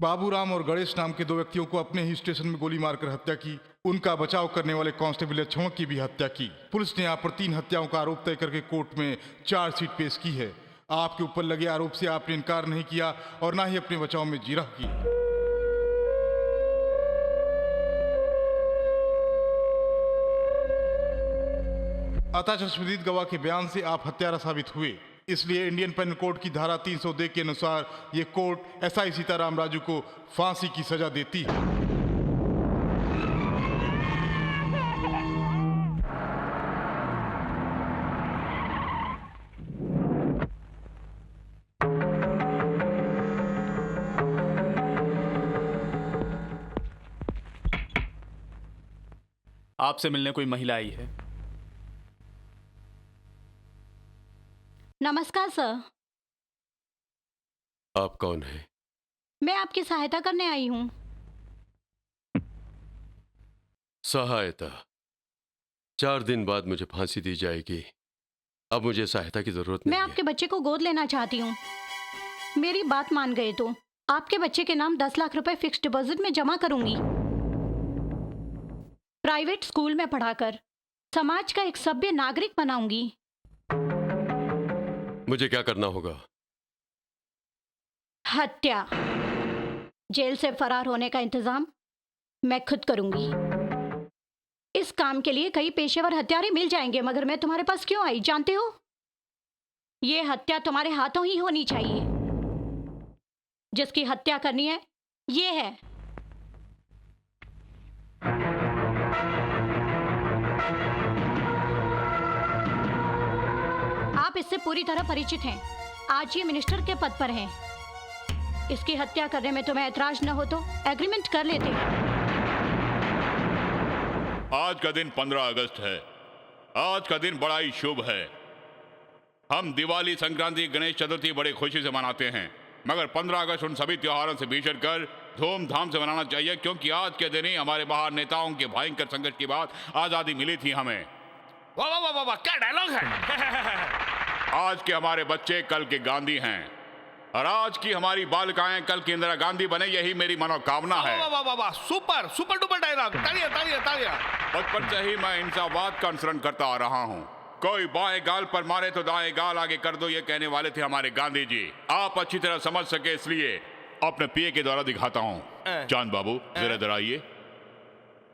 बाबूराम और गणेश नाम के 2 व्यक्तियों को अपने ही स्टेशन में गोली मारकर हत्या की। उनका बचाव करने वाले कांस्टेबल लक्ष्मण की भी हत्या की। पुलिस ने आप पर 3 हत्याओं का आरोप तय करके कोर्ट में चार्जशीट पेश की है। आपके ऊपर लगे आरोप से आपने इनकार नहीं किया और ना ही अपने बचाव में जीरा की। अतः चश्मदीद गवाह के बयान से आप हत्यारा साबित हुए, इसलिए इंडियन पेनल कोड की धारा 302 के अनुसार ये कोर्ट एसआई सीताराम राजू को फांसी की सजा देती है। आपसे मिलने कोई महिला आई है। नमस्कार सर। आप कौन है? मैं आपकी सहायता करने आई हूँ। सहायता? 4 दिन बाद मुझे फांसी दी जाएगी। अब मुझे सहायता की जरूरत नहीं मैं है। आपके बच्चे को गोद लेना चाहती हूँ। मेरी बात मान गए तो आपके बच्चे के नाम 10 लाख रुपए फिक्स डिपॉजिट में जमा करूंगी। प्राइवेट स्कूल में पढ़ाकर समाज का एक सभ्य नागरिक बनाऊंगी। मुझे क्या करना होगा? हत्या। जेल से फरार होने का इंतजाम मैं खुद करूंगी। इस काम के लिए कई पेशेवर हत्यारे मिल जाएंगे, मगर मैं तुम्हारे पास क्यों आई जानते हो? ये हत्या तुम्हारे हाथों ही होनी चाहिए। जिसकी हत्या करनी है ये है। आप इससे पूरी तरह परिचित हैं। आज ये मिनिस्टर के पद पर हैं। इसकी हत्या करने में तुम्हें ऐतराज न हो तो एग्रीमेंट कर लेते हैं। आज का दिन 15 अगस्त है। आज का दिन बड़ा ही शुभ है। हम दिवाली, संक्रांति, गणेश चतुर्थी बड़े खुशी से मनाते हैं, मगर 15 अगस्त उन सभी त्योहारों से बिछड़ कर धूमधाम से मनाना चाहिए, क्योंकि आज के दिन ही हमारे महान नेताओं के भयंकर संघर्ष के बाद आजादी मिली थी हमें। वाह वाह वाह वाह, क्या डायलॉग है। आज के हमारे बच्चे कल के गांधी हैं और आज की हमारी बालिकाएं कल की इंदिरा गांधी बने, यही मेरी मनोकामना है। वाह वाह वाह वाह, सुपर सुपर डुपर डायलॉग। तालियां तालियां तालियां। बचपन से ही मैं इंसाफवाद का अनुसरण करता आ रहा हूँ। कोई बाएं गाल पर मारे तो दाएं गाल आगे कर दो, ये कहने वाले थे हमारे गांधी जी। आप अच्छी तरह समझ सके इसलिए अपने पिए के द्वारा दिखाता हूँ। चांद बाबू जरा इधर आइए।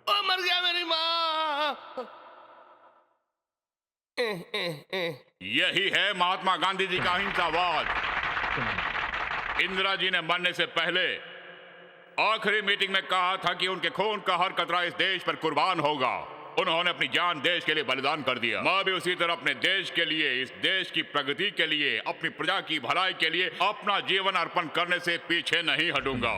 मर गया मेरी माँ। यही है महात्मा गांधी जी का अहिंसावाद। इंदिरा जी ने मरने से पहले आखिरी मीटिंग में कहा था कि उनके खून का हर कतरा इस देश पर कुर्बान होगा। उन्होंने अपनी जान देश के लिए बलिदान कर दिया। मैं भी उसी तरह अपने देश के लिए, इस देश की प्रगति के लिए, अपनी प्रजा की भलाई के लिए अपना जीवन अर्पण करने से पीछे नहीं हटूंगा।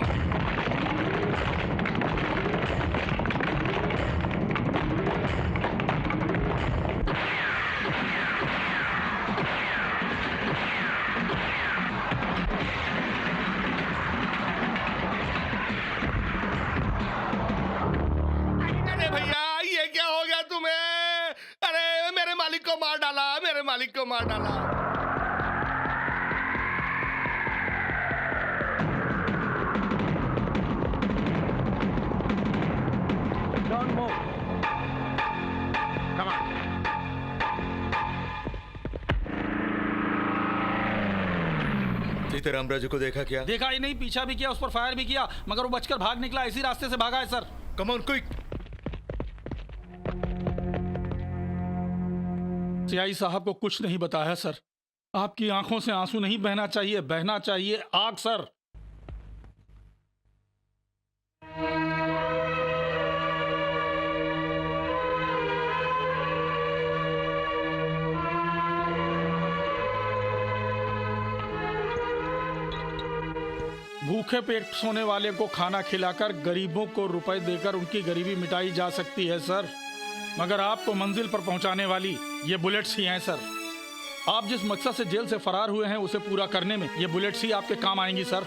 मालिक को मार डाला। Don't move. Come on. Sitaram Raju को देखा क्या? देखा ही नहीं, पीछा भी किया, उस पर फायर भी किया, मगर वो बचकर भाग निकला। इसी रास्ते से भागा है sir. Come on quick. CI साहब को कुछ नहीं बताया सर। आपकी आंखों से आंसू नहीं बहना चाहिए, बहना चाहिए आग सर। भूखे पेट सोने वाले को खाना खिलाकर, गरीबों को रुपए देकर उनकी गरीबी मिटाई जा सकती है सर, मगर आपको मंजिल पर पहुंचाने वाली ये बुलेट्स ही हैं सर। आप जिस मकसद से जेल से फरार हुए हैं उसे पूरा करने में ये बुलेट्स ही आपके काम आएंगी सर।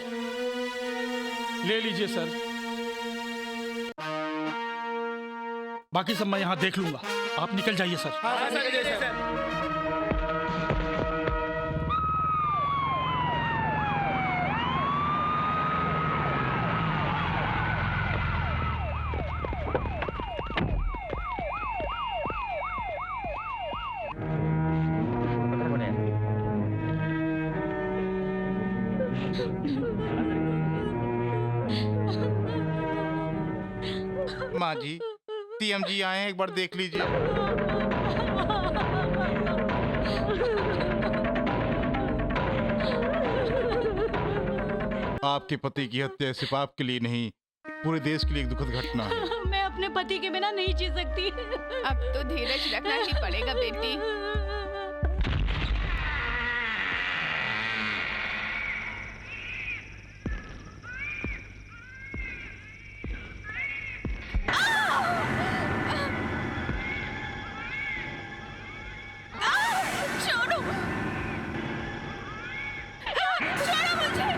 ले लीजिए सर, बाकी सब मैं यहां देख लूंगा। आप निकल जाइए सर। माँ जी, सीएम जी आए हैं, एक बार देख लीजिए। आपके पति की हत्या सिर्फ आपके लिए नहीं, पूरे देश के लिए एक दुखद घटना है। मैं अपने पति के बिना नहीं जी सकती। अब तो धीरज रखना ही पड़ेगा बेटी। छोड़ो, छोड़ो मुझे।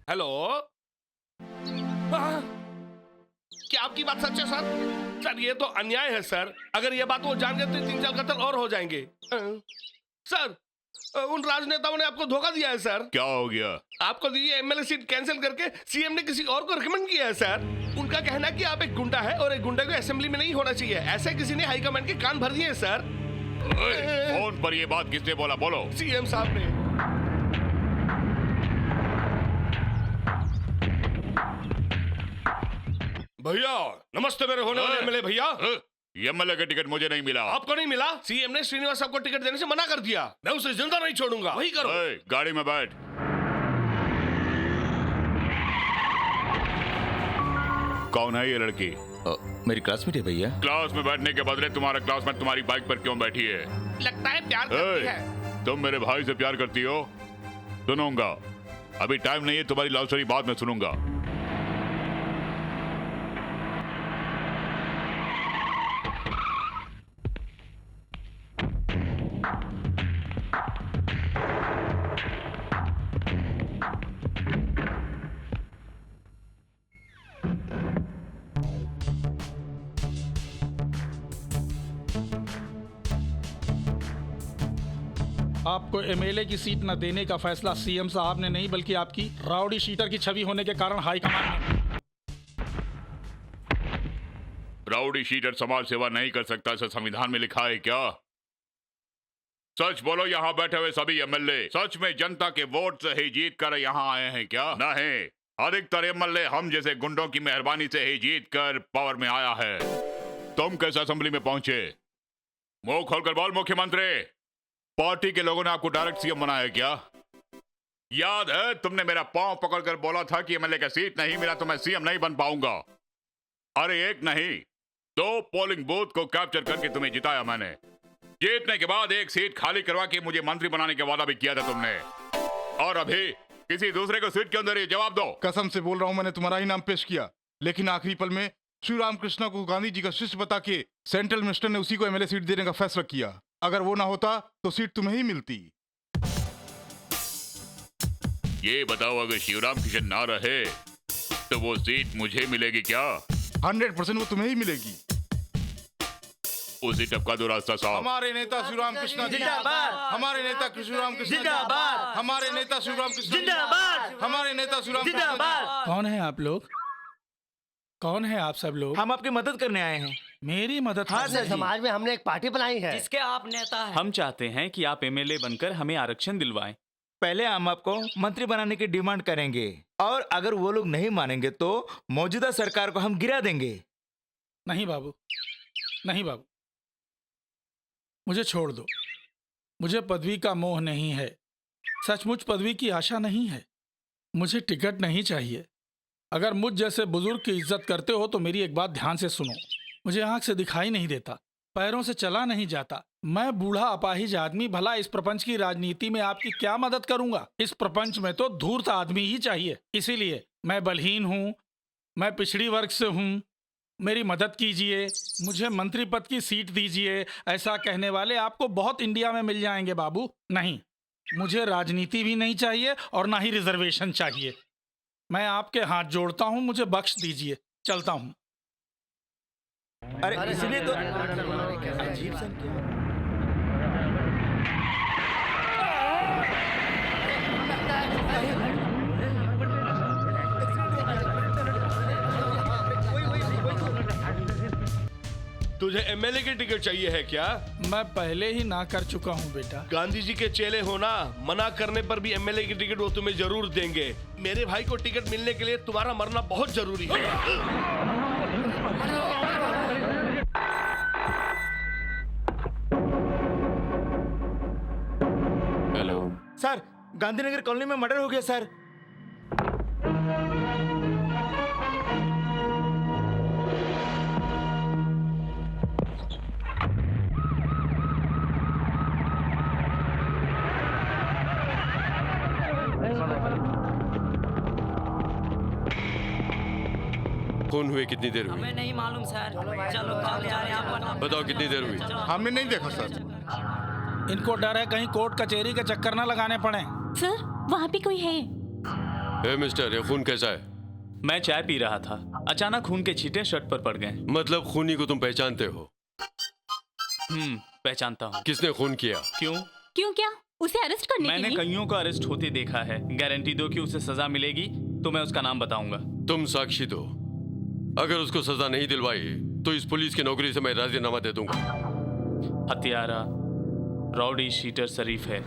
हेलो। क्या आपकी बात सच है सर? सर ये तो अन्याय है सर। अगर ये बात वो जान गए तो 3-4 कत्ल और हो जाएंगे। सर उन राजनेताओं ने आपको धोखा दिया है सर। क्या हो गया? आपको दी एमएलए सीट कैंसिल करके सीएम ने किसी और को रिकमेंड किया है सर। उनका कहना है कि आप एक गुंडा है और एक गुंडे को असेंबली में नहीं होना चाहिए। ऐसे किसी ने हाईकमांड के कान भर दिए हैं सर। फोन पर ये बात किसने बोला? बोलो। सीएम साहब ने। भैया नमस्ते मेरे होने वाले एमएलए भैया। एमएलए का टिकट मुझे नहीं मिला। आपको नहीं मिला? सीएम ने श्रीनिवास साहब को टिकट देने से मना कर दिया। मैं उसे जिंदा नहीं छोड़ूंगा। वही करो। गाड़ी में बैठ। कौन है ये लड़की? मेरी क्लासमेट है भैया। क्लास में बैठने के बदले तुम्हारा क्लासमेट तुम्हारी बाइक पर क्यों बैठी है? लगता है प्यार करती है। तुम मेरे भाई से प्यार करती हो? सुनूंगा। अभी टाइम नहीं है, तुम्हारी लव स्टोरी बाद में सुनूंगा। आपको एमएलए की सीट न देने का फैसला सीएम साहब ने नहीं बल्कि आपकी राउडी शीटर की छवि होने के कारण हाईकमान ने। राउडी शीटर समाज सेवा नहीं कर सकता, ऐसा संविधान में लिखा है क्या? सच बोलो, यहाँ बैठे हुए सभी एमएलए सच में जनता के वोट से ही जीत कर यहाँ आए हैं क्या? नहीं, अधिकतर एमएलए हम जैसे गुंडों की मेहरबानी से ही जीत कर पावर में आया है। तुम कैसे असेंबली में पहुंचे? मुंह खोलकर बोल मुख्यमंत्री। पार्टी के लोगों ने आपको डायरेक्ट सीएम बनाया क्या? याद है तुमने मेरा पांव पकड़कर बोला था कि एमएलए का सीट नहीं मिला तो मैं सीएम नहीं बन पाऊंगा। अरे एक नहीं 2 पोलिंग बूथ को कैप्चर करके तुम्हें जिताया मैंने। जीतने के बाद एक सीट खाली करवा के मुझे मंत्री बनाने का वादा भी किया था तुमने, और अभी किसी दूसरे को सीट के अंदर ये जवाब दो। कसम से बोल रहा हूं, मैंने तुम्हारा ही नाम पेश किया, लेकिन आखिरी पल में श्री रामकृष्ण को गांधी जी का शिष्य बता के सेंट्रल मिनिस्टर ने उसी को एमएलए सीट देने का फैसला किया। अगर वो ना होता तो सीट तुम्हें ही मिलती। ये बताओ, अगर शिवराम किशन ना रहे तो वो सीट मुझे मिलेगी क्या? 100% वो तुम्हें ही मिलेगी। उसी टपका दो रास्ता साहब। हमारे नेता श्रीराम कृष्ण जिंदाबाद। हमारे नेता श्रीराम कृष्ण जिंदाबाद। हमारे नेता श्रीराम कृष्ण जिंदाबाद। हमारे नेता श्रीराम जिंदाबाद। कौन है आप लोग? कौन है आप सब लोग? हम आपकी मदद करने आए हैं। मेरी मदद? हाँ सर, समाज में हमने एक पार्टी बनाई है जिसके आप नेता हैं। हम चाहते हैं कि आप एमएलए बनकर हमें आरक्षण दिलवाएं। पहले हम आपको मंत्री बनाने की डिमांड करेंगे और अगर वो लोग नहीं मानेंगे तो मौजूदा सरकार को हम गिरा देंगे। नहीं बाबू, नहीं बाबू, मुझे छोड़ दो। मुझे पदवी का मोह नहीं है, सचमुच पदवी की आशा नहीं है। मुझे टिकट नहीं चाहिए। अगर मुझ जैसे बुजुर्ग की इज्जत करते हो तो मेरी एक बात ध्यान से सुनो। मुझे आंख से दिखाई नहीं देता, पैरों से चला नहीं जाता। मैं बूढ़ा अपाहिज आदमी, भला इस प्रपंच की राजनीति में आपकी क्या मदद करूंगा? इस प्रपंच में तो धूर्त आदमी ही चाहिए। इसीलिए मैं बलहीन हूँ, मैं पिछड़ी वर्ग से हूँ, मेरी मदद कीजिए, मुझे मंत्री पद की सीट दीजिए, ऐसा कहने वाले आपको बहुत इंडिया में मिल जाएंगे बाबू। नहीं, मुझे राजनीति भी नहीं चाहिए और ना ही रिजर्वेशन चाहिए। मैं आपके हाथ जोड़ता हूँ, मुझे बख्श दीजिए, चलता हूँ। अरे इसलिए तो अजीब सा क्या? तुझे एमएलए की टिकट चाहिए है क्या? मैं पहले ही ना कर चुका हूँ बेटा। गांधी जी के चेले हो ना, मना करने पर भी एमएलए की टिकट वो तुम्हें जरूर देंगे। मेरे भाई को टिकट मिलने के लिए तुम्हारा मरना बहुत जरूरी है। हेलो सर, गांधीनगर कॉलोनी में मर्डर हो गया सर। खून हुए कितनी देर हुई? हमें नहीं मालूम सर। चलो कॉल आ रहे हैं। बताओ कितनी देर हुई? हमने नहीं देखा सर। इनको डर है कहीं कोर्ट कचहरी के चक्कर ना लगाने पड़े। सर, वहाँ पे कोई है? ए मिस्टर, ये खून कैसा है? मैं चाय पी रहा था, अचानक खून के छींटे शर्ट पर पड़ गए। मतलब खूनी को तुम पहचानते हो? पहचानता हूँ। किसने खून किया? क्यों? क्यों क्या? उसे अरेस्ट करने के मैंने लिए? कईयों को अरेस्ट होते देखा है। गारंटी दो कि उसे सजा मिलेगी तो मैं उसका नाम बताऊंगा। तुम साक्षी दो। अगर उसको सजा नहीं दिलवाई तो इस पुलिस की नौकरी से मैं राजीनामा दे दूंगा। हत्यारा राउडी शीटर शरीफ है।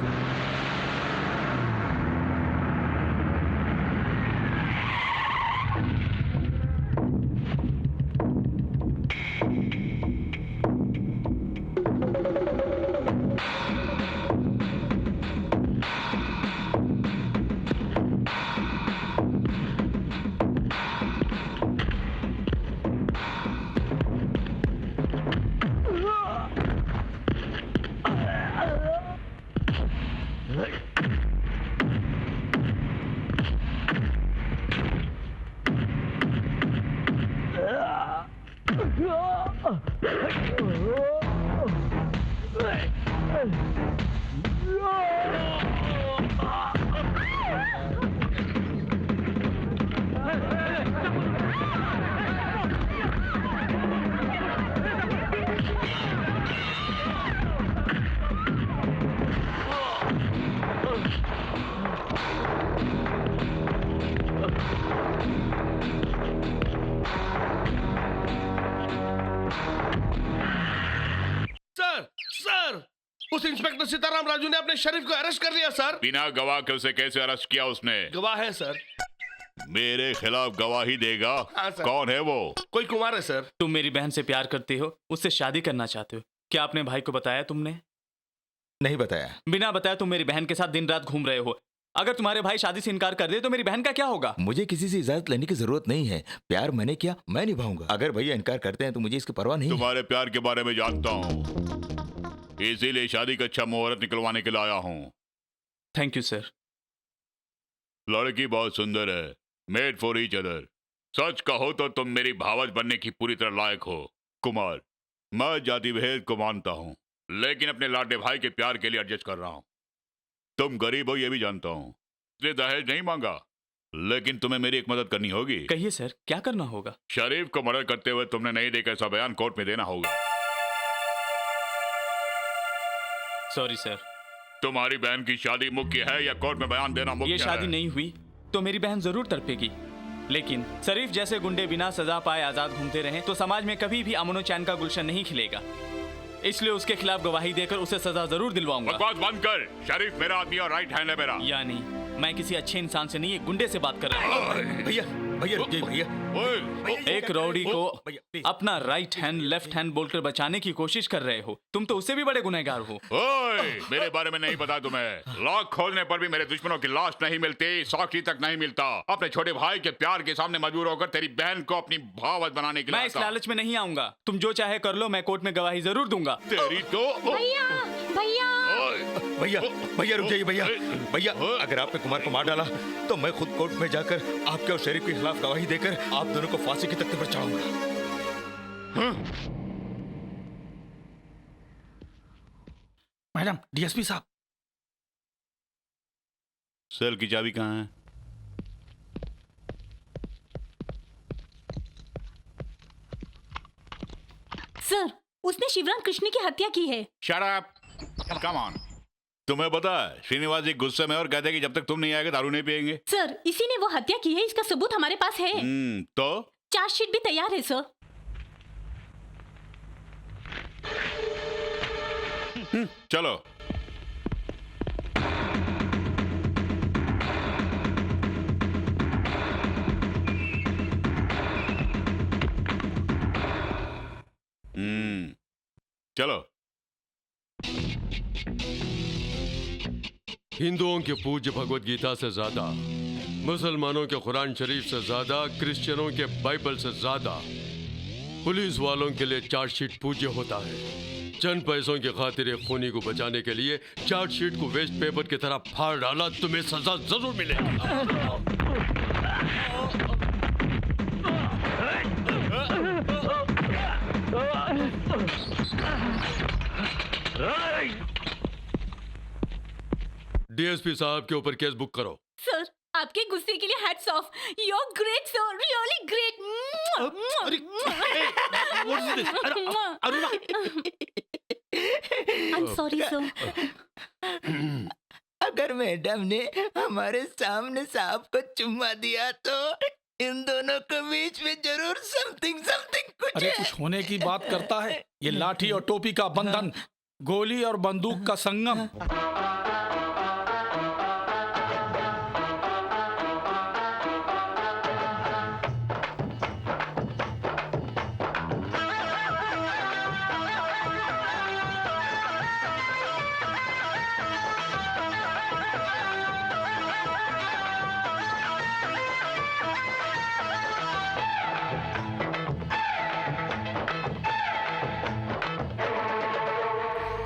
उस इंस्पेक्टर सीताराम राजू ने अपने शरीफ को अरेस्ट कर लिया सर। बिना गवाह के उसे कैसे अरेस्ट किया उसने? गवाह है सर। मेरे खिलाफ गवाही देगा? हाँ सर। कौन है वो? कोई कुमार है सर। तुम मेरी बहन से प्यार करते हो, उससे शादी करना चाहते हो। क्या आपने भाई को बताया? तुमने नहीं बताया। बिना बताया तुम मेरी बहन के साथ दिन रात घूम रहे हो। अगर तुम्हारे भाई शादी से इनकार कर दे तो मेरी बहन का क्या होगा? मुझे किसी से इजाजत लेने की जरूरत नहीं है। प्यार मैंने किया, मैं निभाऊंगा। अगर भैया इनकार करते हैं तो मुझे इसकी परवाह नहीं है। तुम्हारे प्यार के बारे में जानता हूँ, इसीलिए शादी का अच्छा मुहूर्त निकलवाने के लिए आया हूँ। Thank you sir. लड़की बहुत सुंदर है, मेड फॉर ईच अदर। सच कहो तो तुम मेरी भावज बनने की पूरी तरह लायक हो। कुमार, मैं जाति भेद को मानता हूँ, लेकिन अपने लाडले भाई के प्यार के लिए एडजस्ट कर रहा हूँ। तुम गरीब हो ये भी जानता हूँ, इसलिए दहेज नहीं मांगा, लेकिन तुम्हें मेरी एक मदद करनी होगी। कहिए सर, क्या करना होगा? शरीफ को मर्डर करते हुए तुमने नहीं देखा ऐसा बयान कोर्ट में देना होगा। Sorry sir. तुम्हारी बहन की शादी मुख्य है या कोर्ट में बयान देना मुख्य है? ये शादी नहीं हुई तो मेरी बहन जरूर तड़पेगी, लेकिन शरीफ जैसे गुंडे बिना सजा पाए आजाद घूमते रहे तो समाज में कभी भी अमनो चैन का गुलशन नहीं खिलेगा। इसलिए उसके खिलाफ गवाही देकर उसे सजा जरूर दिलवाऊंगा। बकवास बंद कर। शरीफ मेरा आदमी और राइट हैंड है मेरा। यानी मैं किसी अच्छे इंसान से नहीं, एक गुंडे से बात कर रहा हूँ। भैया भैया रुकिए भैया। एक रौडी को अपना राइट हैंड लेफ्ट हैंड बोलकर बचाने की कोशिश कर रहे हो। तुम तो उससे भी बड़े गुनहगार हो। ओए, मेरे बारे में नहीं पता तुम्हें? लॉक खोलने पर भी मेरे दुश्मनों की लाश नहीं मिलती, साक्षी तक नहीं मिलता। अपने छोटे भाई के प्यार के सामने मजबूर होकर तेरी बहन को अपनी भावज बनाने के लिए मैं इस लालच में नहीं आऊंगा। तुम जो चाहे कर लो, मैं कोर्ट में गवाही जरूर दूंगा। तेरी तो भैया भैया भैया भैया रुक जाइए भैया। भैया अगर आपने कुमार को मार डाला तो मैं खुद कोर्ट में जाकर आपके और शरीफ के खिलाफ गवाही देकर आप दोनों को फांसी की तख्ते पर चढ़ाऊंगा। मैडम, डीएसपी साहब। सेल की चाबी कहाँ है? सर, उसने शिवराम कृष्ण की हत्या की है। Shut up, come on. तुम्हें पता है श्रीनिवास जी गुस्से में और कहते हैं कि जब तक तुम नहीं आएगे दारू नहीं पिएंगे। सर, इसी ने वो हत्या की है, इसका सबूत हमारे पास है। तो चार्जशीट भी तैयार है सर। चलो। चलो। हिंदुओं के पूज्य भगवत गीता से ज्यादा, मुसलमानों के कुरान शरीफ से ज्यादा, क्रिश्चियनों के बाइबल से ज्यादा पुलिस वालों के लिए चार्जशीट पूज्य होता है। चंद पैसों की खातिर एक खूनी को बचाने के लिए चार्जशीट को वेस्ट पेपर की तरह फाड़ डाला, तुम्हें सजा जरूर मिलेगी। डीएसपी साहब के ऊपर केस बुक करो। सर, आपके गुस्से के लिए hats off. You are great sir, really great. I am sorry sir. अगर मैडम ने हमारे सामने साहब को चुम्मा दिया तो इन दोनों के बीच में जरूर समथिंग कुछ अरे कुछ होने की बात करता है। ये लाठी और टोपी का बंधन, गोली और बंदूक का संगम।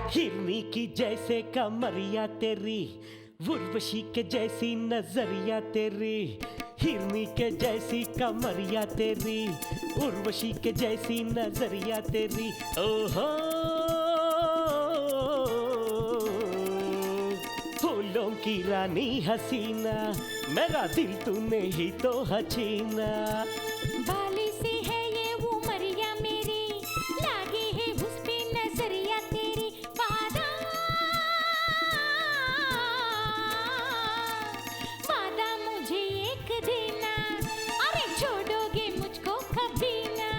हिरनी की जैसे कमरिया तेरी, उर्वशी के जैसी नजरिया तेरी। हिरनी के जैसी कमरिया तेरी, उर्वशी के जैसी नजरिया तेरी। ओहो फूलों की रानी हसीना, मेरा दिल तूने ही तो हसीना। बाली से है ये उमरिया मेरी, लागे है उस पे नजरिया तेरी। वादा वादा मुझे एक देना, अरे छोड़ोगे मुझको कभी ना।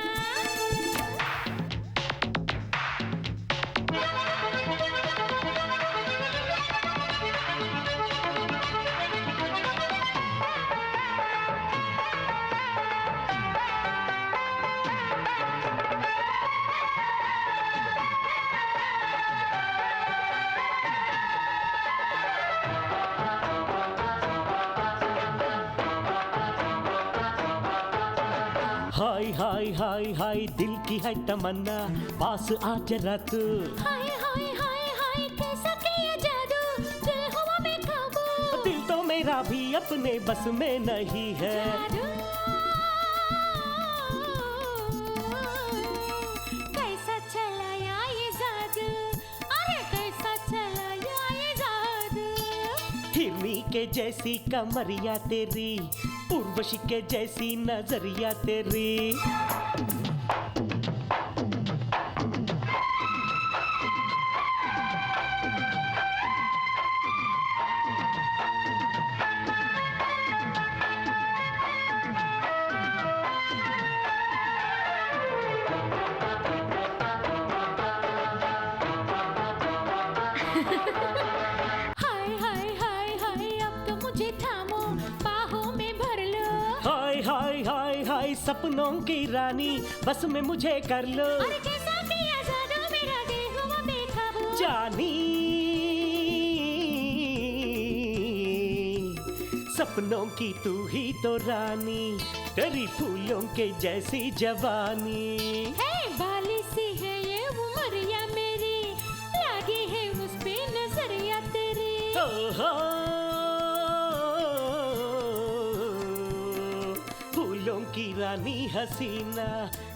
हाय हाय हाय हाय दिल की है तमन्ना, पास आ जरा तू। हाय हाय हाय हाय कैसा किया जादू, दिल हवा में काबू। दिल तो मेरा भी अपने बस में नहीं है। कैसा चलाया ये जादू, अरे कैसा चलाया ये जादू। हिरनी के जैसी कमरिया तेरी, उर्वशी के जैसी नजरिया तेरी। हाय हाय हाय हाय अब तो मुझे थामो, बाहों में भर लो। हाय हाय हाय हाय सपनों की रानी, बस में मुझे कर लो। अरे कैसा किया जादू, मेरा दिल हुआ बेकाबू। जानी सपनों की तू ही तो रानी, तेरी फूलों के जैसी जवानी। है बाली सी है ये उमरिया मेरी, लागी है उस पे नजरिया तेरी। ओहो फूलों की रानी हसीना,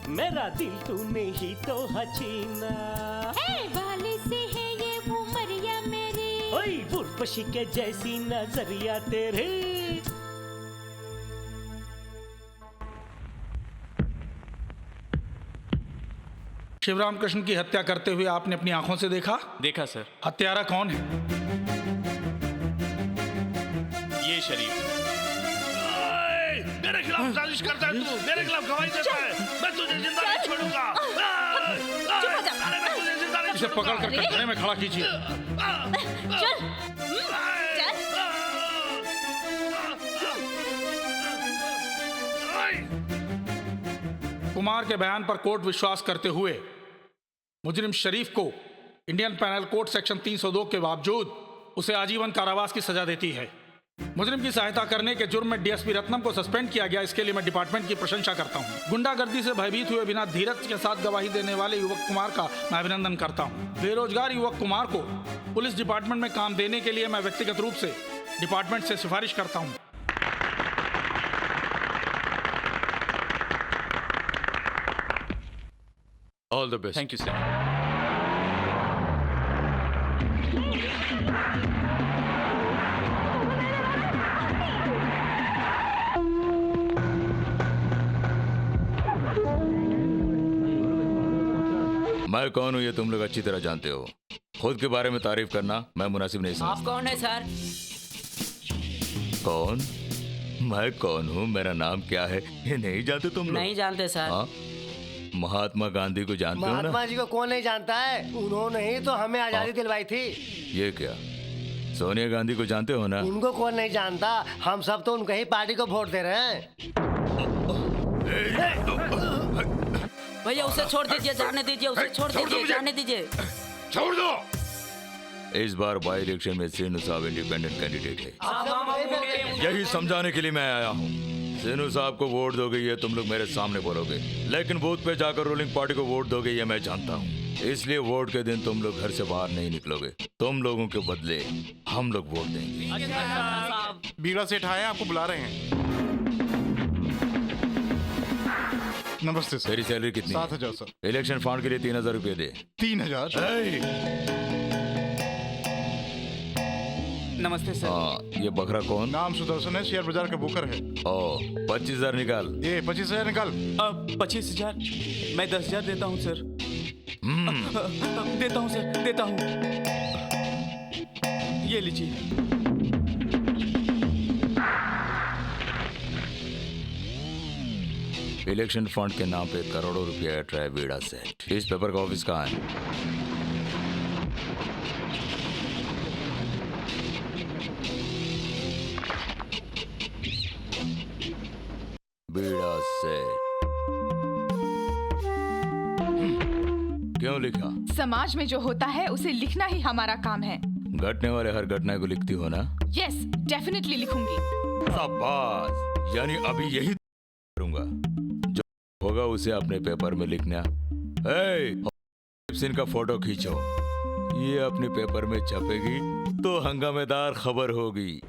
मेरा दिल तूने ही तो हसीना। वाली से है ये उमरिया मेरी, ओए उर्वशी के जैसी नजरिया तेरे। शिवराम कृष्ण की हत्या करते हुए आपने अपनी आंखों से देखा? देखा सर। हत्यारा कौन है? ये शरीफ। मेरे खिलाफ साजिश करता है तू, मेरे खिलाफ गवाही देता है। मैं तुझे जिंदा नहीं छोड़ूंगा। मैं तुझे जिंदा नहीं इसे पकड़ कर कटघरे में खड़ा कीजिए। कुमार के बयान पर कोर्ट विश्वास करते हुए मुजरिम शरीफ को इंडियन पैनल कोड सेक्शन 302 के बावजूद उसे आजीवन कारावास की सजा देती है। मुजरिम की सहायता करने के जुर्म में डीएसपी रत्नम को सस्पेंड किया गया। इसके लिए मैं डिपार्टमेंट की प्रशंसा करता हूं। गुंडागर्दी से भयभीत हुए बिना धीरज के साथ गवाही देने वाले युवक कुमार का मैं अभिनंदन करता हूं। बेरोजगार युवक कुमार को पुलिस डिपार्टमेंट में काम देने के लिए मैं व्यक्तिगत रूप से डिपार्टमेंट से सिफारिश करता हूं। All the best. Thank you sir. मैं कौन हूँ ये तुम लोग अच्छी तरह जानते हो। खुद के बारे में तारीफ करना मैं मुनासिब नहीं समझता। आप कौन है सर? कौन? मैं कौन हूँ, मेरा नाम क्या है, ये नहीं जानते तुम लोग? नहीं जानते सर। हाँ? महात्मा गांधी को जानते हो ना? महात्मा जी को कौन नहीं जानता है, उन्होंने ही तो हमें आजादी दिलवाई थी। ये क्या, सोनिया गांधी को जानते हो ना? उनको कौन नहीं जानता, हम सब तो उनके ही पार्टी को वोट दे रहे हैं। भैया उसे छोड़ दीजिए, जाने दीजिए, उसे छोड़ दीजिए, जाने दीजिए। छोड़ दो। इस बार बाई इलेक्शन में सेनू साहब इंडिपेंडेंट कैंडिडेट है। यही समझाने के लिए मैं आया हूँ। सेनू साहब को वोट दोगे ये तुम लोग मेरे सामने बोलोगे, लेकिन बूथ पे जाकर रूलिंग पार्टी को वोट दोगे ये मैं जानता हूँ। इसलिए वोट के दिन तुम लोग घर से बाहर नहीं निकलोगे। तुम लोगों के बदले हम लोग वोट देंगे। बीड़ा सेठ आए, आपको बुला रहे हैं। नमस्ते सर। तेरी सैलरी कितनी? 7,000 सर। इलेक्शन फंड के लिए 3,000 रुपये दे। 3,000? नमस्ते सर। हाँ, ये बकरा कौन? नाम सुदर्शन है, शेयर बाजार का बुकर है। ओ 25,000 निकाल। ये 25,000 निकाल। 25,000? मैं 10,000 देता हूँ सर। देता हूँ सर, देता हूँ। ये लीजिए। इलेक्शन फंड के नाम पे करोड़ों रुपया हट रहा है बीड़ा सेठ। इस पेपर का ऑफिस कहाँ है? बीड़ा सेठ। क्यों लिखा? समाज में जो होता है उसे लिखना ही हमारा काम है। घटने वाले हर घटना को लिखती हो ना? यस, डेफिनेटली लिखूंगी। शाबाश, यानी अभी यही करूंगा। जो होगा उसे अपने पेपर में लिखना। सिंह का फोटो खींचो, ये अपने पेपर में छपेगी तो हंगामेदार खबर होगी।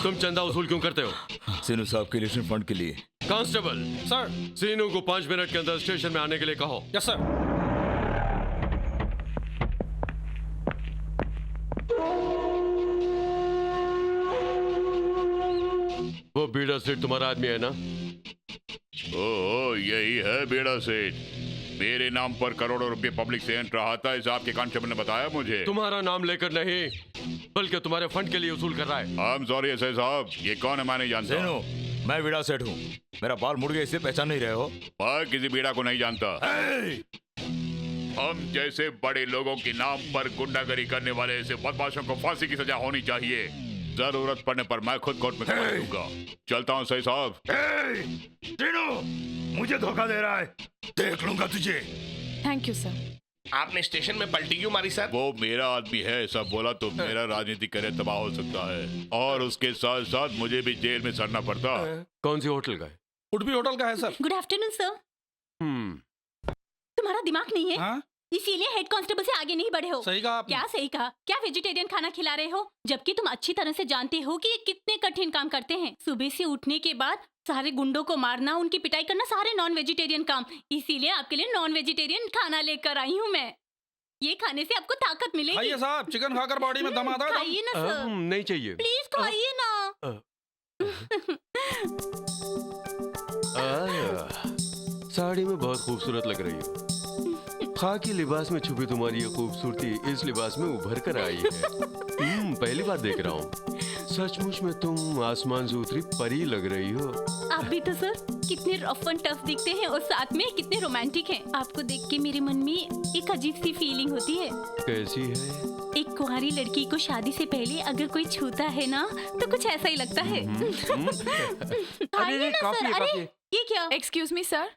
तुम चंदा वसूल क्यों करते हो? सीनू साहब के इलेक्शन फंड के लिए। Constable sir. सीनू को 5 मिनट के अंदर स्टेशन में आने के लिए कहो। Yes sir. वो बीड़ा सेठ तुम्हारा आदमी है ना? ओह, यही है बीड़ा सेठ। मेरे नाम पर करोड़ों रुपए पब्लिक से एंटर रहा था, इस आपके कांस्टेबल ने बताया मुझे। तुम्हारा नाम लेकर नहीं, बल्कि तुम्हारे फंड के लिए वसूल कर रहा है। आई एम सॉरी एसआई साहब, ये कौन है मैं नहीं जानता। सीनू, मैं बीड़ा सेठ हूँ। मेरा बाल मुड़ गया, इसे पहचान नहीं रहे हो? मैं किसी बीड़ा को नहीं जानता। हम जैसे बड़े लोगों के नाम पर गुंडागरी करने वाले ऐसे बदमाशों को फांसी की सजा होनी चाहिए। जरूरत पड़ने पर मैं खुद कोर्ट में गवाही दूंगा। चलता हूँ सही साहब। मुझे धोखा दे रहा है, देख लूंगा तुझे। Thank you sir. आपने स्टेशन में पलटी क्यों मारी सर? वो मेरा आदमी है, सब बोला तो मेरा राजनीतिक करियर तबाह हो सकता है और उसके साथ साथ मुझे भी जेल में सड़ना पड़ता। कौन सी होटल का है? उडुपी होटल का है सर। Good afternoon sir. तुम्हारा दिमाग नहीं है? हाँ? इसीलिए हेड कांस्टेबल से आगे नहीं बढ़े हो। सही कहा आपने। क्या सही कहा? क्या वेजिटेरियन खाना खिला रहे हो, जबकि तुम अच्छी तरह से जानते हो कि ये कितने कठिन काम करते हैं। सुबह से उठने के बाद सारे गुंडों को मारना, उनकी पिटाई करना, सारे नॉन वेजिटेरियन काम। इसीलिए आपके लिए नॉन वेजिटेरियन खाना लेकर आई हूँ मैं। ये खाने से आपको ताकत मिलेगी। खाइए साहब, चिकन खाकर बॉडी में दम आता है। खाइए ना सर। नहीं चाहिए। प्लीज खाइए ना। साड़ी में बहुत खूबसूरत लग रही हो। खाकी लिबास में छुपी तुम्हारी ये खूबसूरती इस लिबास में उभर कर आई है। पहली बार देख रहा हूँ। सचमुच में तुम आसमान से उतरी परी लग रही हो। आप भी तो सर कितने रफ एंड टफ दिखते हैं और साथ में कितने रोमांटिक हैं। आपको देख के मेरे मन में एक अजीब सी फीलिंग होती है। कैसी है? एक कुंवारी लड़की को शादी से पहले अगर कोई छूता है ना, तो कुछ ऐसा ही लगता है। अरे काफी, अरे ये क्या? एक्सक्यूज मी सर,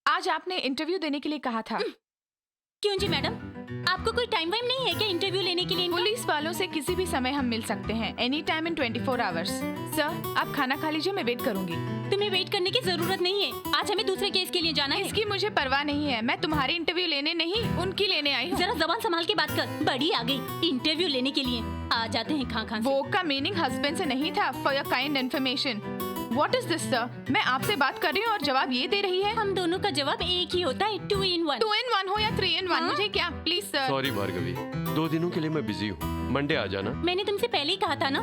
आज आपने इंटरव्यू देने के लिए कहा था। क्यों जी मैडम, आपको कोई टाइम वाइम नहीं है क्या इंटरव्यू लेने के लिए? पुलिस वालों से किसी भी समय हम मिल सकते हैं, any time in 24 hours. Sir, आप खाना खा लीजिए, मैं वेट करूंगी। तुम्हें वेट करने की जरूरत नहीं है, आज हमें दूसरे केस के लिए जाना है। इसकी मुझे परवाह नहीं है, मैं तुम्हारी इंटरव्यू लेने नहीं, उनकी लेने आई हूँ। जरा जबान संभाल के बात कर। बड़ी आ गई इंटरव्यू लेने के लिए। आ जाते हैं खां खां से। वो का मीनिंग हस्बैंड से नहीं था, for your kind information. What is this sir? मैं आपसे बात कर रही हूँ और जवाब ये दे रही है। हम दोनों का जवाब एक ही होता है, 2 in 1। 2 in 1 हो या 3 in 1, मुझे क्या? Please sir. सॉरी भार्गवी, 2 दिनों के लिए मैं बिजी हूँ, मंडे आ जाना। मैंने तुमसे पहले ही कहा था ना।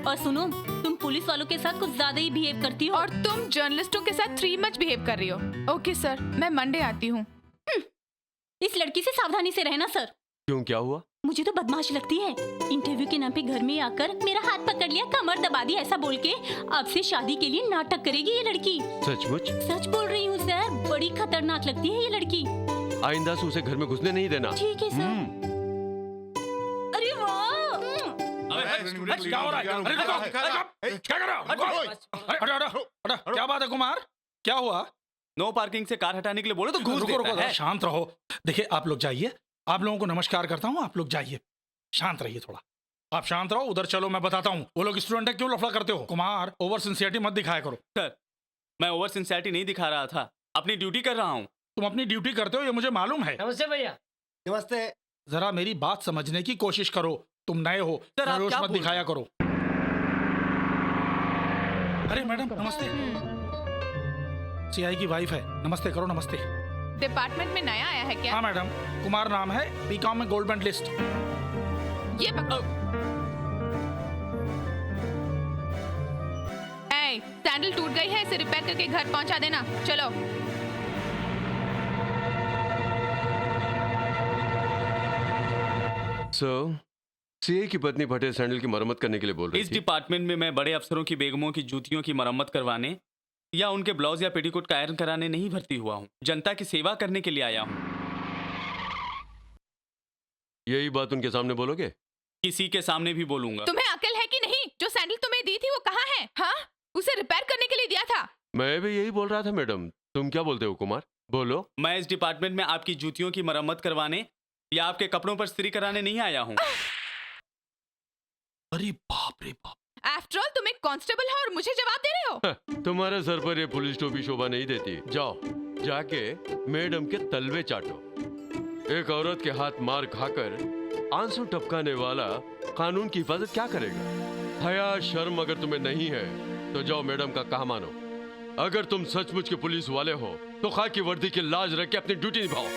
और सुनो, तुम पुलिस वालों के साथ कुछ ज्यादा ही बिहेव करती हो। और तुम जर्नलिस्टों के साथ 3 मच बिहेव कर रही हो। ओके सर, मैं मंडे आती हूँ। इस लड़की से सावधानी से रहना सर। क्यों, क्या हुआ? मुझे तो बदमाश लगती है। इंटरव्यू के नाम पे घर में आकर मेरा हाथ पकड़ लिया, कमर दबा दी, ऐसा बोल के अब से शादी के लिए नाटक करेगी ये लड़की। सचमुच? सच बोल रही हूँ सर, बड़ी खतरनाक लगती है ये लड़की। आइंदा से उसे घर में घुसने नहीं देना। ठीक है सर। अरे वाह! क्या हो रहा है? अरे क्या कर रहा हो? क्या बात है कुमार, क्या हुआ? नो पार्किंग से कार हटाने के लिए बोले तो घूस रुको देता है। शांत रहो। देखिए आप लोग जाइए, आप लोगों को नमस्कार करता हूँ, आप लोग जाइए, शांत रहिए थोड़ा। आप शांत रहो, उधर चलो, मैं बताता हूँ। वो लोग स्टूडेंट है, क्यों लफड़ा करते हो? कुमार, ओवर सिंसियरिटी मत दिखाया करो। सर, मैं ओवर सिंसियरिटी नहीं दिखा रहा था, अपनी ड्यूटी कर रहा हूँ। तुम अपनी ड्यूटी करते हो, ये मुझे मालूम है। नमस्ते भैया। नमस्ते। जरा मेरी बात समझने की कोशिश करो, तुम नए हो, रोष मत दिखाया करो। अरे मैडम नमस्ते, सीआई की वाइफ है, नमस्ते करो, नमस्ते। डिपार्टमेंट में नया आया है क्या? हाँ मैडम, कुमार नाम है, बीकॉम में गोल्ड मेडलिस्ट। ये सैंडल टूट गई है, इसे रिपेयर करके घर पहुंचा देना। चलो। सीए की पत्नी फटे सैंडल की मरम्मत करने के लिए बोल रही इस थी। डिपार्टमेंट में मैं बड़े अफसरों की बेगमों की जूतियों की मरम्मत करवाने या उनके ब्लाउज या पेटीकोट का आयरन कराने नहीं भर्ती हुआ हूँ, जनता की सेवा करने के लिए आया हूँ। यही बात उनके सामने बोलोगे? किसी के सामने भी बोलूंगा। तुम्हें अकल है कि नहीं? जो सैंडल तुम्हें दी थी वो कहाँ है? हाँ, उसे रिपेयर करने के लिए दिया था। मैं भी यही बोल रहा था मैडम, तुम क्या बोलते हो कुमार? बोलो। मैं इस डिपार्टमेंट में आपकी जूतियों की मरम्मत करवाने या आपके कपड़ों पर इस्त्री कराने नहीं आया हूँ। अरे बाप रे बाप। आफ्टर ऑल तुम एक कांस्टेबल हो और मुझे जवाब दे रहे हो? तुम्हारे सर पर ये पुलिस टोपी शोभा नहीं देती। जाओ, जाके मैडम के तलवे चाटो। एक औरत के हाथ मार खाकर आंसू टपकाने वाला कानून की हिफाजत क्या करेगा? हया शर्म अगर तुम्हें नहीं है तो जाओ मैडम का कहा मानो। अगर तुम सचमुच के पुलिस वाले हो तो खाकी वर्दी की लाज रख के अपनी ड्यूटी निभाओ।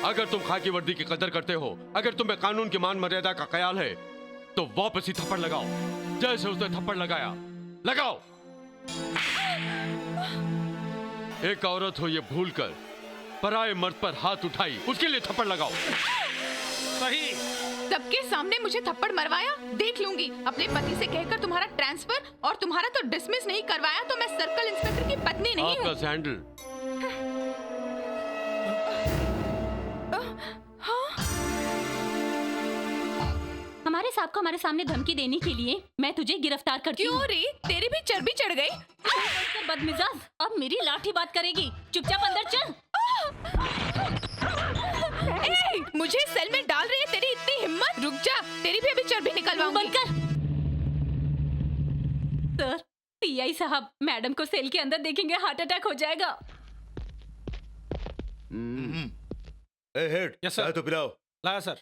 अगर तुम खाकी वर्दी की कदर करते हो, अगर तुम्हें कानून की मान मर्यादा का ख्याल है तो वापस ही थप्पड़ लगाओ जैसे उसने थप्पड़ लगाया। लगाओ। एक औरत हो ये भूलकर पराये मर्द पर हाथ उठाई, उसके लिए थप्पड़ लगाओ। सही। सबके सामने मुझे थप्पड़ मरवाया, देख लूंगी। अपने पति से कहकर तुम्हारा ट्रांसफर और तुम्हारा तो डिसमिस नहीं करवाया तो मैं सर्कल इंस्पेक्टर की पत्नी नहीं हूँ। आपका सैंडल। हमारे साहब को हमारे सामने धमकी देने के लिए मैं तुझे गिरफ्तार करती हूँ। क्यों रे, तेरी भी चर्बी चढ़ गई? बदमिजाज, अब मेरी लाठी बात करेगी। चुपचाप अंदर चल। ए, मुझे सेल में डाल रही है तेरी इतनी हिम्मत? रुक जा, तेरी भी अभी चर्बी निकलवाऊंगी। सर, पीआई साहब मैडम को सेल के अंदर देखेंगे हार्ट अटैक हो जाएगा। Head, yes sir. तो पिलाओ। लाया सर।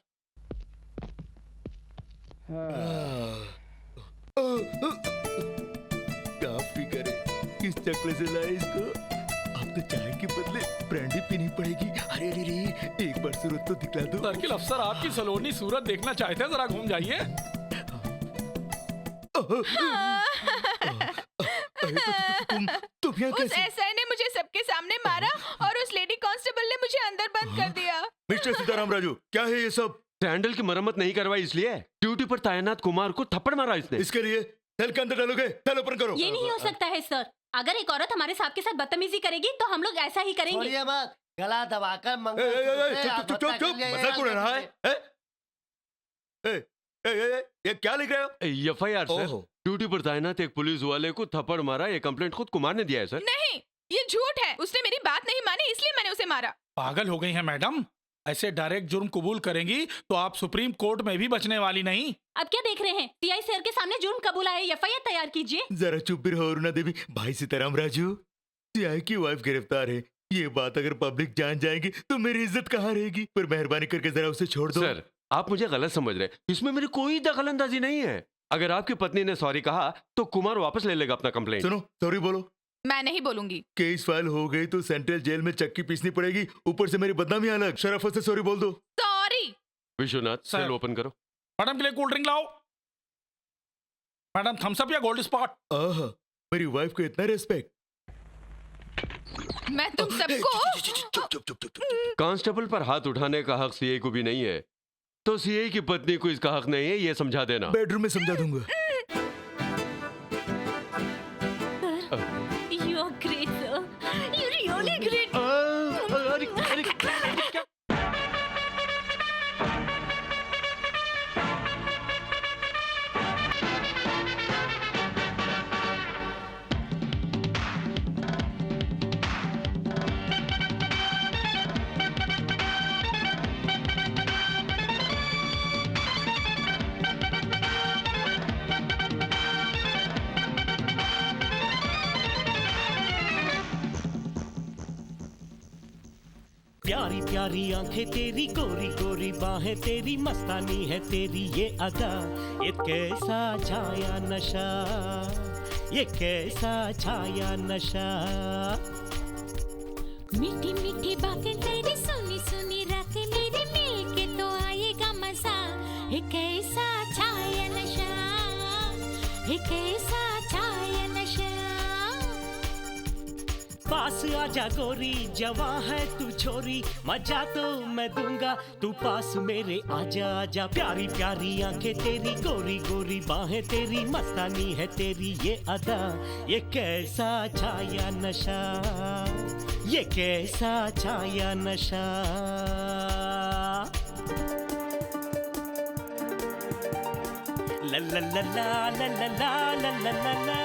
क्या फिकर है, किस चकले से लाए इसको? अब तो चाय के बदले ब्रांडी पीनी पड़ेगी। अरे अरे रे, एक बार सूरत तो दिखला दो। सर्किल अफसर आपकी सलोनी सूरत देखना चाहते हैं, जरा घूम जाइए। तुम यहाँ उस एसआई ने मुझे सबके सामने मारा और उस लेडी कांस्टेबल ने मुझे अंदर बंद कर दिया। मिस्टर सीताराम राजू, क्या है ये सब? सैंडल की मरम्मत नहीं करवाई इसलिए ड्यूटी पर तैनात कुमार को थप्पड़ मारा इसने। इसके लिए सेल के अंदर डालोगे? सेल ओपन करो। ये नहीं हो सकता है सर। अगर एक औरत हमारे साहब के साथ बदतमीजी करेगी तो हम लोग ऐसा ही करेंगे। छोड़िए मत, गला दबाकर चुप, मजाक उड़ा रहा है? ये क्या लिख रहे हो? एफआईआर सर, ड्यूटी पर तैनात एक पुलिस वाले को थप्पड़ मारा, ये कंप्लेंट खुद कुमार ने दिया है सर। नहीं, ये झूठ है। उसने मेरी बात नहीं मानी इसलिए मैंने उसे मारा। पागल हो गई हैं मैडम? ऐसे डायरेक्ट जुर्म कबूल करेंगी तो आप सुप्रीम कोर्ट में भी बचने वाली नहीं। अब क्या देख रहे हैं? पीआई सर के सामने जुर्म कबूल है, एफआईआर तैयार कीजिए। जरा चुप भी रहो अरुणा देवी। भाई सीताराम राजू, सीआई की वाइफ गिरफ्तार है, ये बात अगर पब्लिक जान जाएगी तो मेरी इज्जत कहाँ रहेगी? पर मेहरबानी करके जरा उसे छोड़ दो। सर, आप मुझे गलत समझ रहे, इसमें मेरी कोई दखलंदाजी नहीं है। अगर आपकी पत्नी ने सॉरी कहा तो कुमार वापस ले लेगा अपना कंप्लेंट। सुनो, सॉरी बोलो। मैं नहीं बोलूंगी। केस फाइल हो गई तो सेंट्रल जेल में चक्की पीसनी पड़ेगी, ऊपर से मेरी बदनामी अलग। शराफत से सॉरी बोल दो। सॉरी। विश्वनाथ, सेल ओपन करो। मैडम के लिए कोल्ड ड्रिंक लाओ। मैडम, थम्स अप या गोल्ड स्पॉट? आहा, मेरी वाइफ को इतना रेस्पेक्ट। मैं तुम सबको। कांस्टेबल पर हाथ उठाने का हक सीआई को भी नहीं है, तो सीआई की पत्नी को इसका हक नहीं है, ये समझा देना। बेडरूम में समझा दूंगा। You are great, sir. You really great. प्यारी प्यारी आंखें तेरी, गोरी गोरी बाहें तेरी, मस्तानी है तेरी ये अदा, ये कैसा छाया नशा, ये कैसा छाया नशा। मीठी मीठी बातें तेरी, सुनी सुनी रातें मेरी, मिलके तो आएगा मजा। ये कैसा छाया नशा, ये कैसा छाया नशा। पास आजा गोरी, जवां है तू छोरी, मजा तो मैं दूंगा, तू पास मेरे आजा आजा। प्यारी प्यारी आंखें तेरी, गोरी गोरी बाहें तेरी, मस्तानी है तेरी ये अदा, ये कैसा छाया नशा, ये कैसा छाया नशा। ला ला ला ला ला ला ला ला ला ला।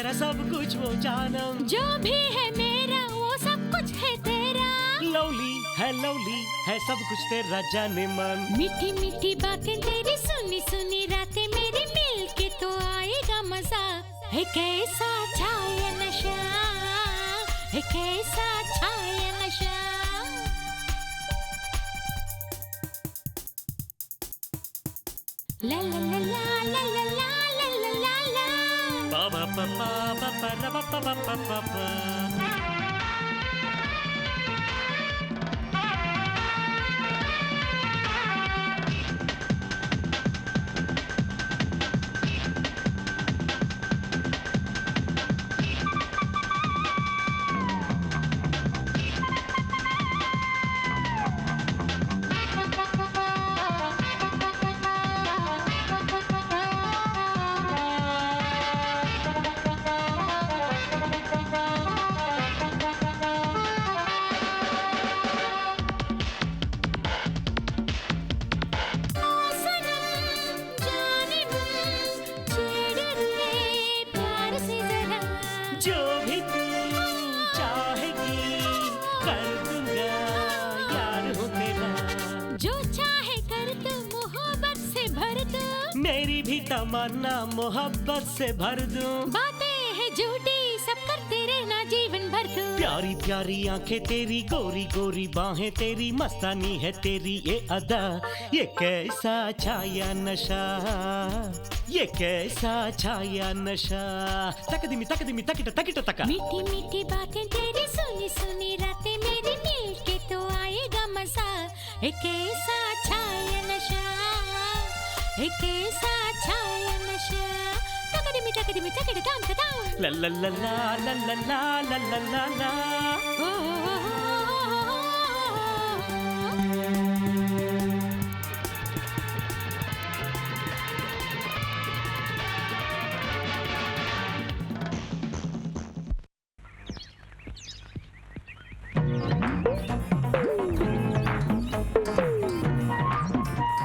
तेरा सब कुछ वो जानम, जो भी है मेरा वो सब कुछ है तेरा। लवली है सब कुछ तेरा जाने मन। मीठी मीठी बातें तेरी सुनी सुनी रातें मेरी मिल के तो आएगा मजा। है कैसा छाया नशा, है कैसा छाया नशा। ला ला ला ला ला ला ला ला ला ला। बा बा बा बा बा बा बा बा बा बा बा। तमन्ना मोहब्बत से भर दूं। बातें है झूठी सब करते रहना जीवन भर तू। प्यारी प्यारी आंखें तेरी, गोरी गोरी बाहें तेरी, मस्तानी है तेरी ये अदा। ये कैसा छाया नशा, ये कैसा छाया नशा। तकदिमी तकदिमी तकिट तकिट तका। मीठी मीठी बातें तेरी सुनी सुनी रातें मेरी मिल के तो आएगा मजा। ये कैसा छाया नशा, ये कैसा छाया नशा। तकदिमी तकदिमी तकिट ताम ताम। ला ला ला ला ला ला ला ला ला ला।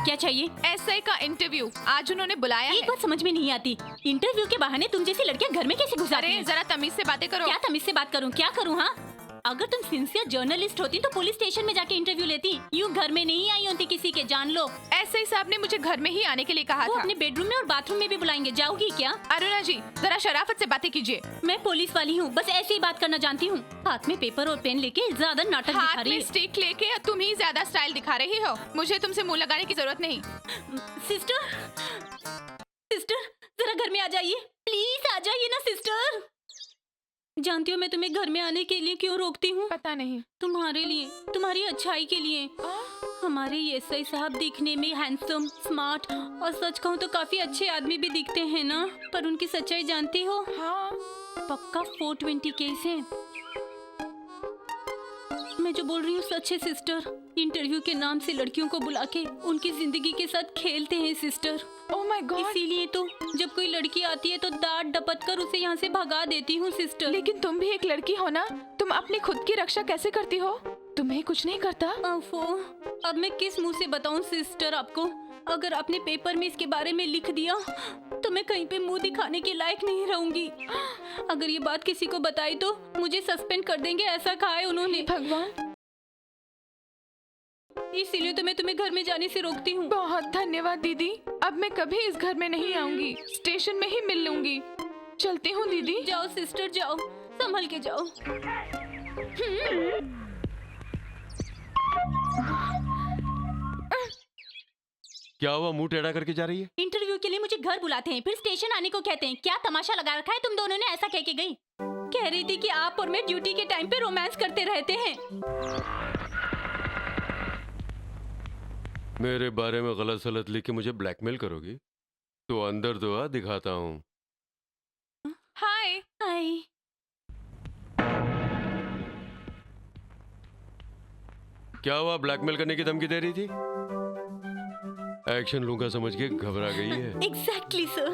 क्या चाहिए? एसआई का इंटरव्यू आज उन्होंने बुलाया है। एक बात समझ में नहीं आती, इंटरव्यू के बहाने तुम जैसी लड़कियां घर में कैसे घुस आती हैं? जरा तमीज से बातें करो। क्या तमीज से बात करूं? क्या करूं? हाँ, अगर तुम सिंसियर जर्नलिस्ट होती तो पुलिस स्टेशन में जाके इंटरव्यू लेती, यूं घर में नहीं आई होती किसी के। जान लो, एसआई साहब ने मुझे घर में ही आने के लिए कहा था। अपने बेडरूम में और बाथरूम में भी बुलाएंगे, जाओगी क्या? अरुणा जी जरा शराफत से बातें कीजिए। मैं पुलिस वाली हूँ, बस ऐसे ही बात करना जानती हूँ। हाथ में पेपर और पेन लेके ज्यादा नाटक दिखा रही है। हाथ में स्टिक लेके तुम ही ज्यादा स्टाइल दिखा रही हो। मुझे तुमसे मुंह लगाने की जरूरत नहीं। सिस्टर, सिस्टर जरा घर में आ जाइए, प्लीज आ जाइए ना सिस्टर। जानती हो मैं तुम्हें घर में आने के लिए क्यों रोकती हूँ? पता नहीं। तुम्हारे लिए, तुम्हारी अच्छाई के लिए। हमारे एसआई साहब दिखने में हैंडसम, स्मार्ट और सच कहूँ तो काफी अच्छे आदमी भी दिखते हैं ना, पर उनकी सच्चाई जानती हो? हाँ। पक्का 420 केस है। मैं जो बोल रही हूँ सच है सिस्टर। इंटरव्यू के नाम से लड़कियों को बुला के उनकी जिंदगी के साथ खेलते हैं सिस्टर। Oh my God. इसीलिए तो जब कोई लड़की आती है तो डांट डपट कर उसे यहाँ से भगा देती हूँ सिस्टर। लेकिन तुम भी एक लड़की हो ना, तुम अपनी खुद की रक्षा कैसे करती हो? तुम्हें कुछ नहीं करता? अब मैं किस मुंह से बताऊं सिस्टर आपको? अगर अपने पेपर में इसके बारे में लिख दिया तो मैं कहीं पे मुंह दिखाने के लायक नहीं रहूंगी। अगर ये बात किसी को बताई तो मुझे सस्पेंड कर देंगे, ऐसा कहा है उन्होंने। भगवान, इसीलिए तो मैं तुम्हें घर में जाने से रोकती हूँ। बहुत धन्यवाद दीदी, अब मैं कभी इस घर में नहीं आऊंगी, स्टेशन में ही मिल लूंगी। चलती हूँ दीदी। जाओ सिस्टर जाओ, संभल के जाओ। क्या हुआ, मुंह टेढ़ा करके जा रही है? इंटरव्यू के लिए मुझे घर बुलाते हैं, फिर स्टेशन आने को कहते हैं। क्या तमाशा लगा रखा है तुम दोनों ने? ऐसा कह के गई। कह रही थी कि आप और मैं ड्यूटी के टाइम पे रोमांस करते रहते हैं। मेरे बारे में गलत सलत लिख के मुझे ब्लैकमेल करोगी तो अंदर दुआ दिखाता हूँ। हाय हाय। क्या हुआ, ब्लैकमेल करने की धमकी दे रही थी? एक्शन लूंगा समझ के घबरा गई है। Exactly sir.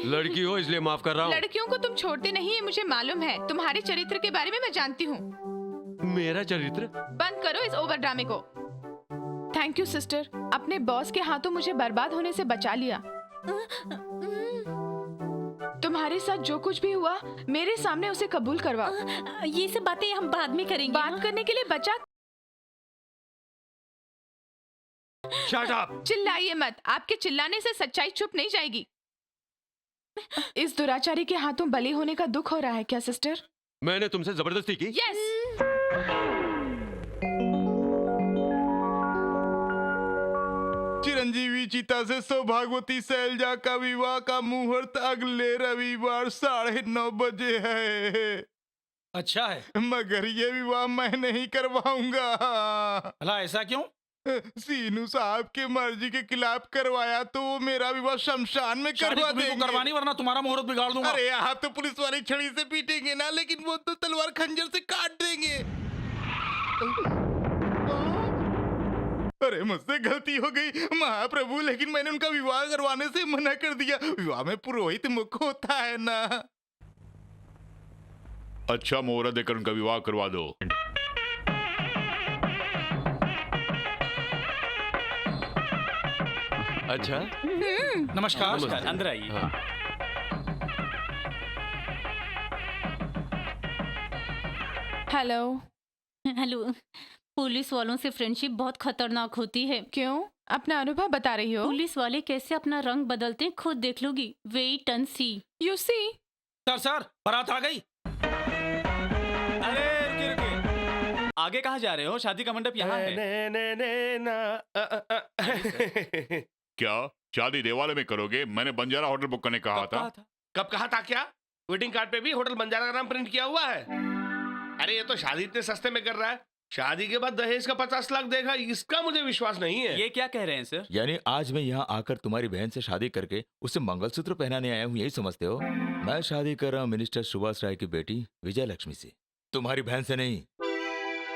लड़की हो इसलिए माफ कर रहा हूँ। लड़कियों को तुम छोड़ते नहीं है, मुझे मालूम है। तुम्हारे चरित्र के बारे में मैं जानती हूँ। मेरा चरित्र? बंद करो इस ओवर ड्रामे को। थैंक यू सिस्टर, अपने बॉस के हाथों मुझे बर्बाद होने से बचा लिया। तुम्हारे साथ जो कुछ भी हुआ मेरे सामने उसे कबूल करवाओ। ये सब बातें हम बाद में करेंगे। बात करने के लिए बचा। Shut up! चिल्लाइए मत, आपके चिल्लाने से सच्चाई छुप नहीं जाएगी। इस दुराचारी के हाथों बली होने का दुख हो रहा है क्या सिस्टर? मैंने तुमसे जबरदस्ती की? यस। चिरंजीवी चीता से सौभाग्यवती शैलजा का विवाह का मुहूर्त अगले रविवार 9:30 बजे है। अच्छा है, मगर ये विवाह मैं नहीं करवाऊंगा। भला ऐसा क्यों? सीनू साहब के मर्जी के खिलाफ करवाया तो वो मेरा विवाह शमशान में करवा देंगे। करवानी, वरना तुम्हारा मुहूर्त बिगाड़ दूंगा। अरे आप तो पुलिस वाली छड़ी से पीटेंगे ना, लेकिन वो तो तलवार खंजर से काट देंगे। अरे मुझसे गलती हो गई महाप्रभु, लेकिन मैंने उनका विवाह करवाने से मना कर दिया। विवाह में पुरोहित मुख होता है ना। अच्छा मुहूर्त देकर उनका विवाह करवा दो। अच्छा, नमस्कार। अंदर आइए। हेलो। हेलो। पुलिस वालों से फ्रेंडशिप बहुत खतरनाक होती है। क्यों? अपना अनुभव बता रही हो? पुलिस वाले कैसे अपना रंग बदलते हैं खुद देख लोगी। Wait and see. You see. Sir बारात आ गई। अरे रुकिए, आगे कहाँ जा रहे हो? शादी का मंडप यहाँ है। क्या शादी देवालय में करोगे? मैंने बंजारा होटल बुक करने कहा था। कब कहा था? क्या वेडिंग कार्ड पे भी होटल बंजारा का नाम प्रिंट किया हुआ है? अरे ये तो शादी इतने सस्ते में कर रहा है, शादी के बाद दहेज का 50 लाख देगा, इसका मुझे विश्वास नहीं है। ये क्या कह रहे हैं सर? यानी आज मैं यहाँ आकर तुम्हारी बहन से शादी करके उसे मंगलसूत्र पहनाने आया हूँ, यही समझते हो? मैं शादी कर रहा हूँ मिनिस्टर सुभाष राय की बेटी विजय लक्ष्मी से, तुम्हारी बहन से नहीं।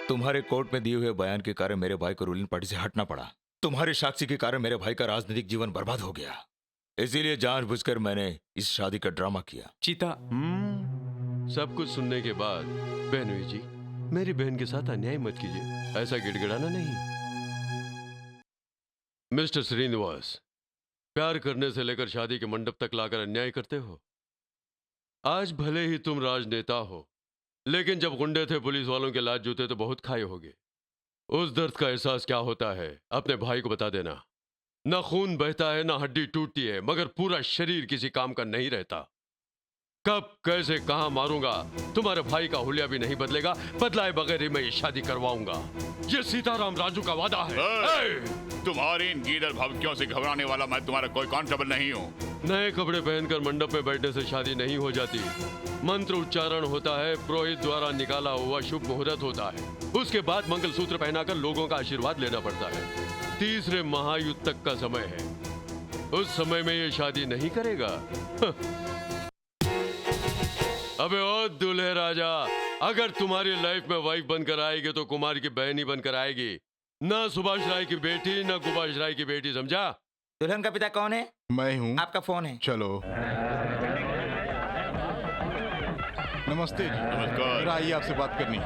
तुम्हारे कोर्ट में दिए हुए बयान के कारण मेरे भाई को रूलिंग पार्टी से हटना पड़ा। तुम्हारे साक्षी के कारण मेरे भाई का राजनीतिक जीवन बर्बाद हो गया, इसीलिए जानबूझकर मैंने इस शादी का ड्रामा किया। चीता, सब कुछ सुनने के बाद बहनोई जी, मेरी बहन के साथ अन्याय मत कीजिए, ऐसा गिड़गिड़ाना नहीं। मिस्टर श्रीनिवास, प्यार करने से लेकर शादी के मंडप तक लाकर अन्याय करते हो। आज भले ही तुम राजनेता हो, लेकिन जब गुंडे थे पुलिस वालों के लात जूते तो बहुत खाए होगे। उस दर्द का एहसास क्या होता है अपने भाई को बता देना। ना खून बहता है, ना हड्डी टूटती है, मगर पूरा शरीर किसी काम का नहीं रहता। कब कैसे कहां मारूंगा तुम्हारे भाई का हुलिया भी नहीं बदलेगा। बदलाए बगैर ही मैं ये शादी करवाऊंगा, ये सीताराम राजू का वादा है। तुम्हारी इन गीदड़ भभकियों से घबराने वाला मैं तुम्हारा कोई कांस्टेबल नहीं हूँ। नए कपड़े पहनकर मंडप में बैठने से शादी नहीं हो जाती। मंत्र उच्चारण होता है, पुरोहित द्वारा निकाला हुआ शुभ मुहूर्त होता है, उसके बाद मंगलसूत्र पहनाकर लोगों का आशीर्वाद लेना पड़ता है। तीसरे महायुद्ध तक का समय है, उस समय में ये शादी नहीं करेगा। अबे ओ दूल्हे राजा, अगर तुम्हारी लाइफ में वाइफ बनकर आएगी तो कुमार की बहन ही बनकर आएगी, ना सुभाष राय की बेटी, ना गुभाष राय की बेटी, समझा? दुल्हन का पिता कौन है? मैं हूँ। आपका फोन है। चलो। नमस्ते जी। नमस्कार। आइए, आपसे बात करनी है।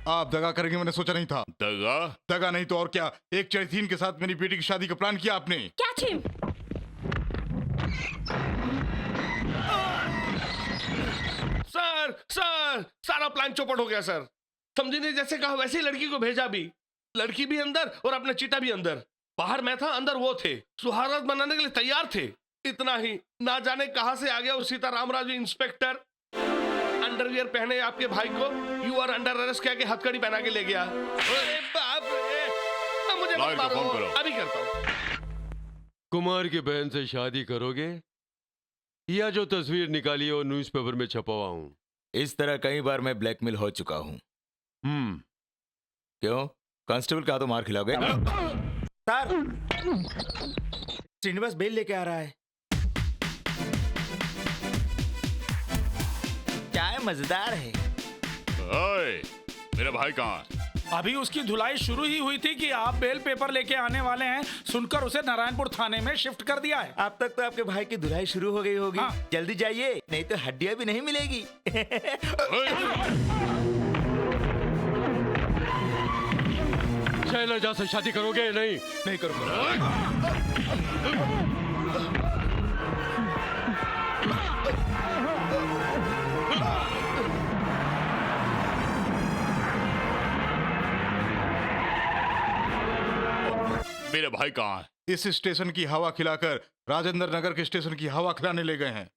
आप दगा करेंगे मैंने सोचा नहीं था। दगा? दगा नहीं तो और क्या, एक चैतीन के साथ मेरी बेटी की शादी का प्लान किया आपने। क्या छिम? सर सारा प्लान चौपट हो गया सर। समझी ने जैसे कहा वैसे ही लड़की को भेजा भी, लड़की भी अंदर और अपना चीता भी अंदर। बाहर मैं था, अंदर वो थे, सुहागरात मनाने के लिए तैयार थे। इतना ही, ना जाने कहां से आ गया और सीताराम राजू इंस्पेक्टर अंडरवियर पहने आपके भाई को यू आर अंडर अरेस्ट कह के हथकड़ी पहना के ले गया। अरे बाप रे, मुझे फोन करो। अभी करता हूँ। कुमार की बहन से शादी करोगे या जो तस्वीर निकाली है वो न्यूज़पेपर में छपवा हूं? इस तरह कई बार मैं ब्लैकमेल हो चुका हूं। क्यों कांस्टेबल का तो मार खिलाओगे? सर, श्रीनिवास बेल लेके आ रहा है। चाय मजेदार है। ओए, मेरा भाई कहाँ है? अभी उसकी धुलाई शुरू ही हुई थी कि आप बेल पेपर लेके आने वाले हैं, सुनकर उसे नारायणपुर थाने में शिफ्ट कर दिया है। अब तक तो आपके भाई की धुलाई शुरू हो गई होगी। हाँ। जल्दी जाइए, नहीं तो हड्डियां भी नहीं मिलेगी। शैलजा से शादी करोगे? नहीं नहीं करूंगा। मेरे भाई कहाँ है? इस स्टेशन की हवा खिलाकर राजेंद्र नगर के स्टेशन की हवा खिलाने ले गए हैं।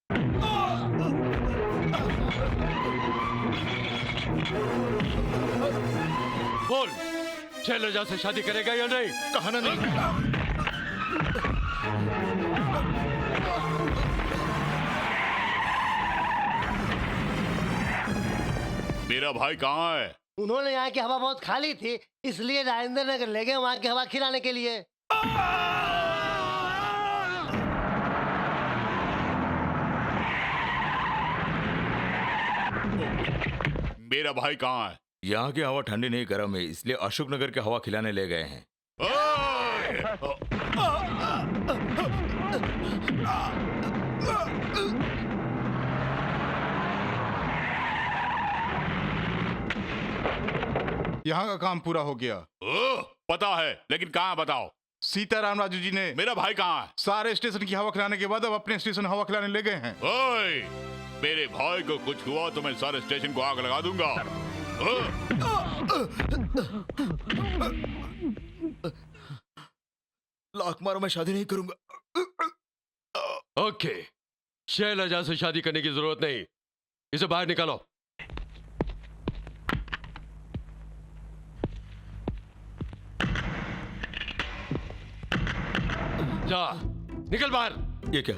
बोल, शैलजा से शादी करेगा या नहीं? कहा ना नहीं। मेरा भाई कहाँ है? उन्होंने यहाँ की हवा बहुत खाली थी, इसलिए राजेंद्र नगर ले गए वहाँ की हवा खिलाने के लिए। मेरा भाई कहाँ है? यहाँ की हवा ठंडी नहीं गर्म है, इसलिए अशोक नगर की हवा खिलाने ले गए हैं। यहाँ का काम पूरा हो गया। पता है, लेकिन कहाँ बताओ? सीताराम राजू जी ने। मेरा भाई कहाँ है? सारे स्टेशन की हवा खिलाने के बाद अब अपने स्टेशन हवा खिलाने ले गए हैं। ओए, मेरे भाई को कुछ हुआ तो मैं सारे स्टेशन को आग लगा दूंगा। लाख मारो, मैं शादी नहीं करूंगा। ओके, शैलजा से शादी करने की जरूरत नहीं, इसे बाहर निकालो। जा, निकल बाहर। ये क्या,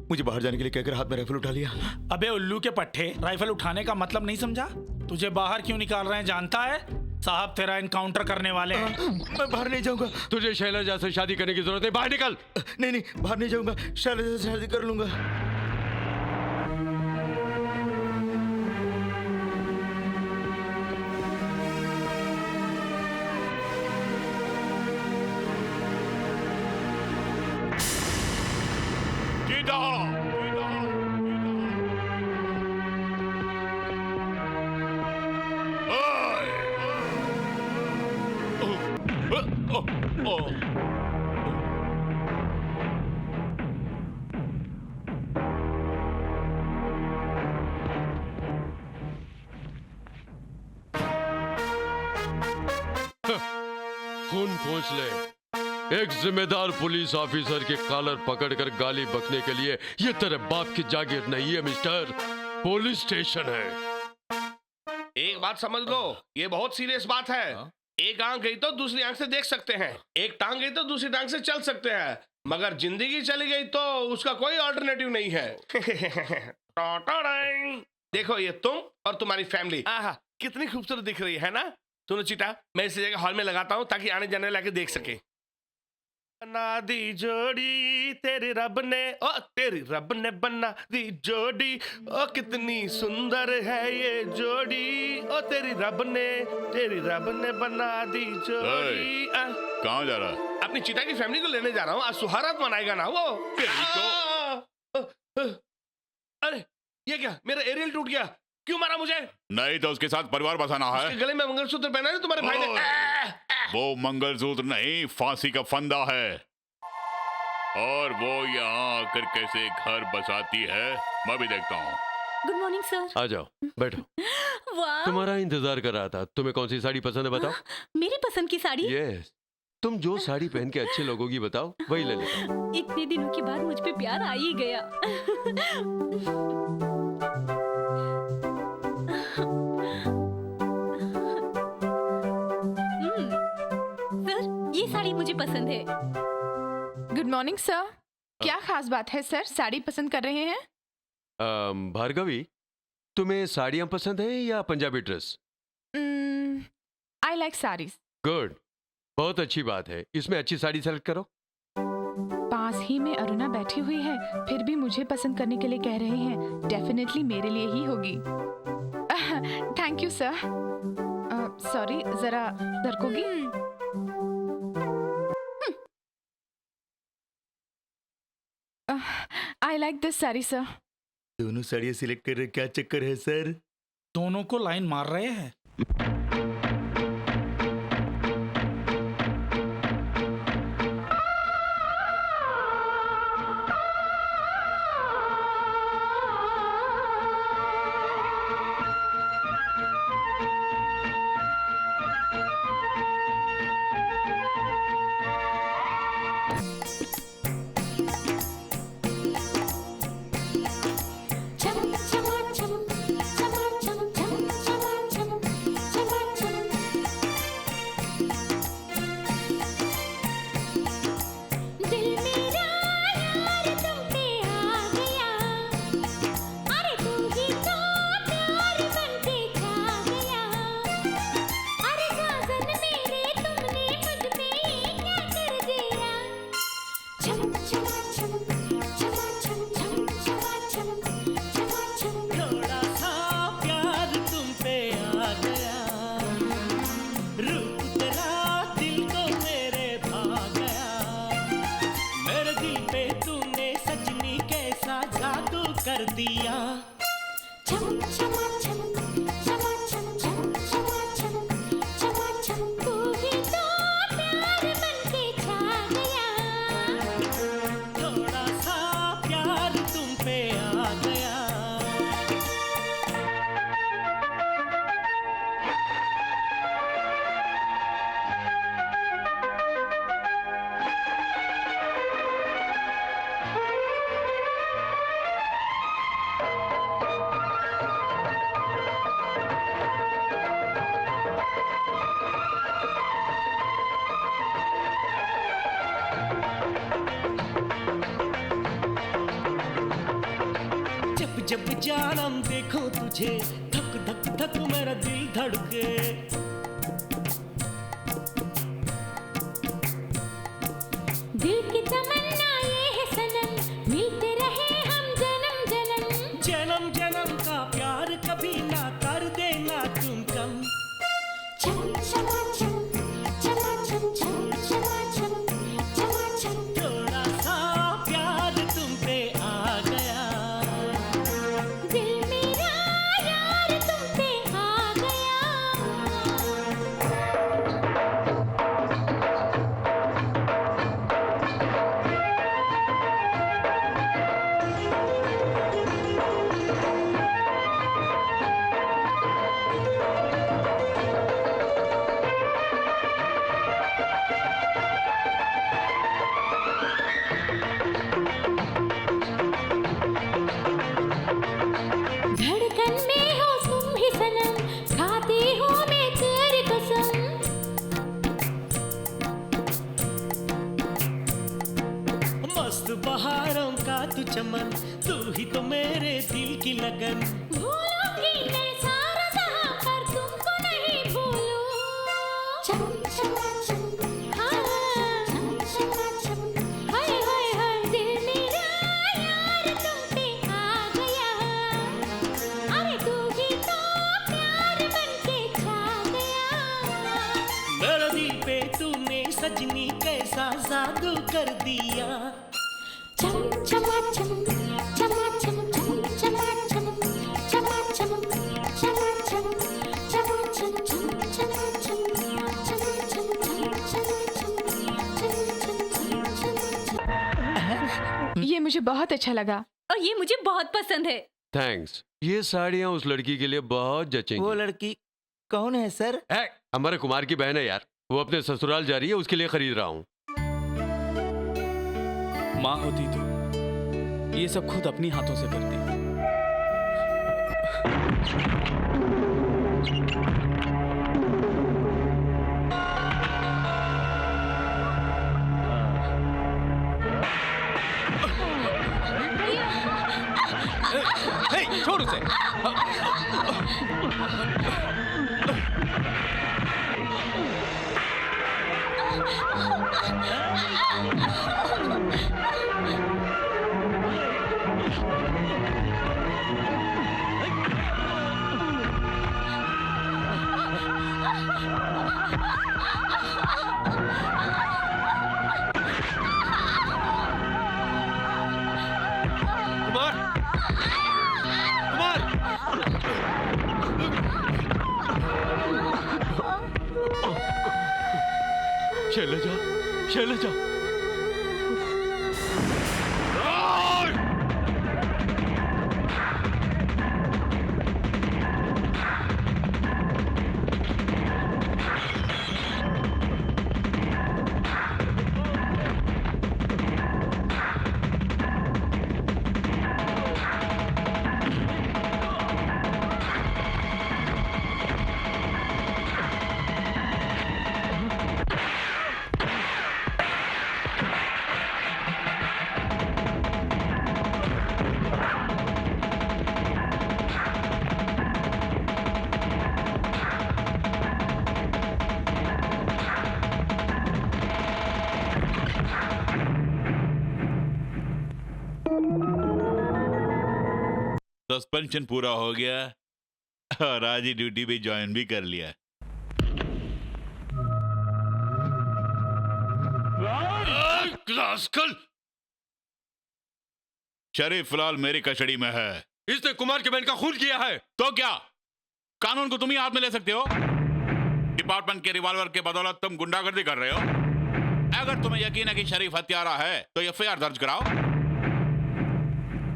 मुझे बाहर जाने के लिए कहकर हाथ में राइफल उठा लिया? अबे उल्लू के पट्टे, राइफल उठाने का मतलब नहीं समझा? तुझे बाहर क्यों निकाल रहे हैं जानता है? साहब तेरा इनकाउंटर करने वाले हैं। मैं बाहर नहीं जाऊंगा। तुझे शैलजा से शादी करने की जरूरत है, बाहर निकल। नहीं नहीं, बाहर नहीं जाऊंगा, शैलजा से शादी कर लूंगा। खून पोंछ ले। एक जिम्मेदार पुलिस ऑफिसर के कॉलर पकड़कर गाली बकने के लिए ये तेरे बाप की जागीर नहीं है मिस्टर, पुलिस स्टेशन है। एक बात समझ लो, ये बहुत सीरियस बात है। एक आंख गई तो दूसरी आंख से देख सकते हैं, एक टांग गई तो दूसरी टांग से चल सकते हैं, मगर जिंदगी चली गई तो उसका कोई ऑल्टरनेटिव नहीं है। देखो, ये तुम और तुम्हारी फैमिली, आहा कितनी खूबसूरत दिख रही है ना। सुनो चीटा, मैं इसी जगह हॉल में लगाता हूँ ताकि आने जाने लाके देख सके। बना दी जोड़ी तेरे रब ने, ओ तेरी रब ने बना दी जोड़ी, ओ कितनी सुंदर है ये जोड़ी, ओ तेरी रब ने बना दी जोड़ी। कहाँ जा रहा है? अपनी चीटा की फैमिली को लेने जा रहा हूँ, आज सुहारात मनाएगा ना वो। अरे ये क्या, मेरा एरियल टूट गया, क्यों मारा मुझे? नहीं तो उसके साथ परिवार बसाना है। उसके गले में मंगलसूत्र पहना है तुम्हारे भाई ने। वो मंगलसूत्र नहीं, फांसी का फंदा है। और वो यहाँ आकर कैसे घर बसाती है, मैं भी देखता हूँ। Good morning sir. आ जाओ, बैठो। वाह, तुम्हारा इंतजार कर रहा था। तुम्हें कौन सी साड़ी पसंद है बताओ? मेरी पसंद की साड़ी? यस, तुम जो साड़ी पहन के अच्छे लोगों की बताओ, वही ले लो। इतने दिनों के बाद मुझ पे प्यार आ ही गया। सर, ये साड़ी मुझे पसंद है। Good morning sir. क्या खास बात है सर, साड़ी पसंद कर रहे हैं? भार्गवी, तुम्हें साड़ियाँ पसंद है या Punjabi dress? I like saris. Good, बहुत अच्छी बात है। इसमें अच्छी साड़ी सेलेक्ट करो। पास ही में अरुणा बैठी हुई है, फिर भी मुझे पसंद करने के लिए कह रहे हैं। डेफिनेटली मेरे लिए ही होगी। Thank you sir. सॉरी, जरा सरकोगी? I like this sari sir. दोनों साड़ियाँ सिलेक्ट कर रहे, क्या चक्कर है सर? दोनों को लाइन मार रहे हैं। थोड़ा सा प्यार तुम पे आ गया। जब जब जानम देखो तुझे, धक धक धक मेरा दिल धड़के। दिल की तमन्ना ये है सनम, मिलते रहे हम जन्म जन्म। जन्म जन्म का प्यार कभी ना कर देना तुम कम। थोड़ा सा प्यार तुम पे आ गया। दिल मेरा यार तुम पे आ गया। धड़कन में हो तुम ही सनम, खाती हूँ मैं तेरी कसम। मस्त बहारों का तू चमन, तू ही तो मेरे दिल की लगन। भूलूंगी मैं सारा जहां पर तुमको नहीं भूलूं। हाँ। हाय हाय हाय, दिल मेरा यार तुम पे आ गया। अरे तू ही तो प्यार बनके छा गया। मेरे दिल पे तूने सजनी कैसा जादू कर दिया। चम चमा चम, चमा चम चम, चमा चम, चमा चम, चमा चम, चमा चम चम, चमा चम, चमा चम चम, चमा चम। ये मुझे बहुत अच्छा लगा और ये मुझे बहुत पसंद है। थैंक्स। ये साड़ियाँ उस लड़की के लिए बहुत जचेंगी। वो लड़की कौन है सर? हमारे कुमार की बहन है यार, वो अपने ससुराल जा रही है, उसके लिए खरीद रहा हूँ। माँ होती तो ये सब खुद अपनी हाथों से करती। हे, छोड़ उसे। शैलजा, शैलजा। सस्पेंशन पूरा हो गया और आज ही ड्यूटी पे ज्वाइन भी कर लिया। शरीफ फिलहाल मेरी कस्टडी में है। इसने कुमार की बहन का खून किया है। तो क्या कानून को तुम ही हाथ में ले सकते हो? डिपार्टमेंट के रिवॉल्वर के बदौलत तुम गुंडागर्दी कर रहे हो। अगर तुम्हें यकीन है कि शरीफ हत्यारा है तो एफआईआर दर्ज कराओ।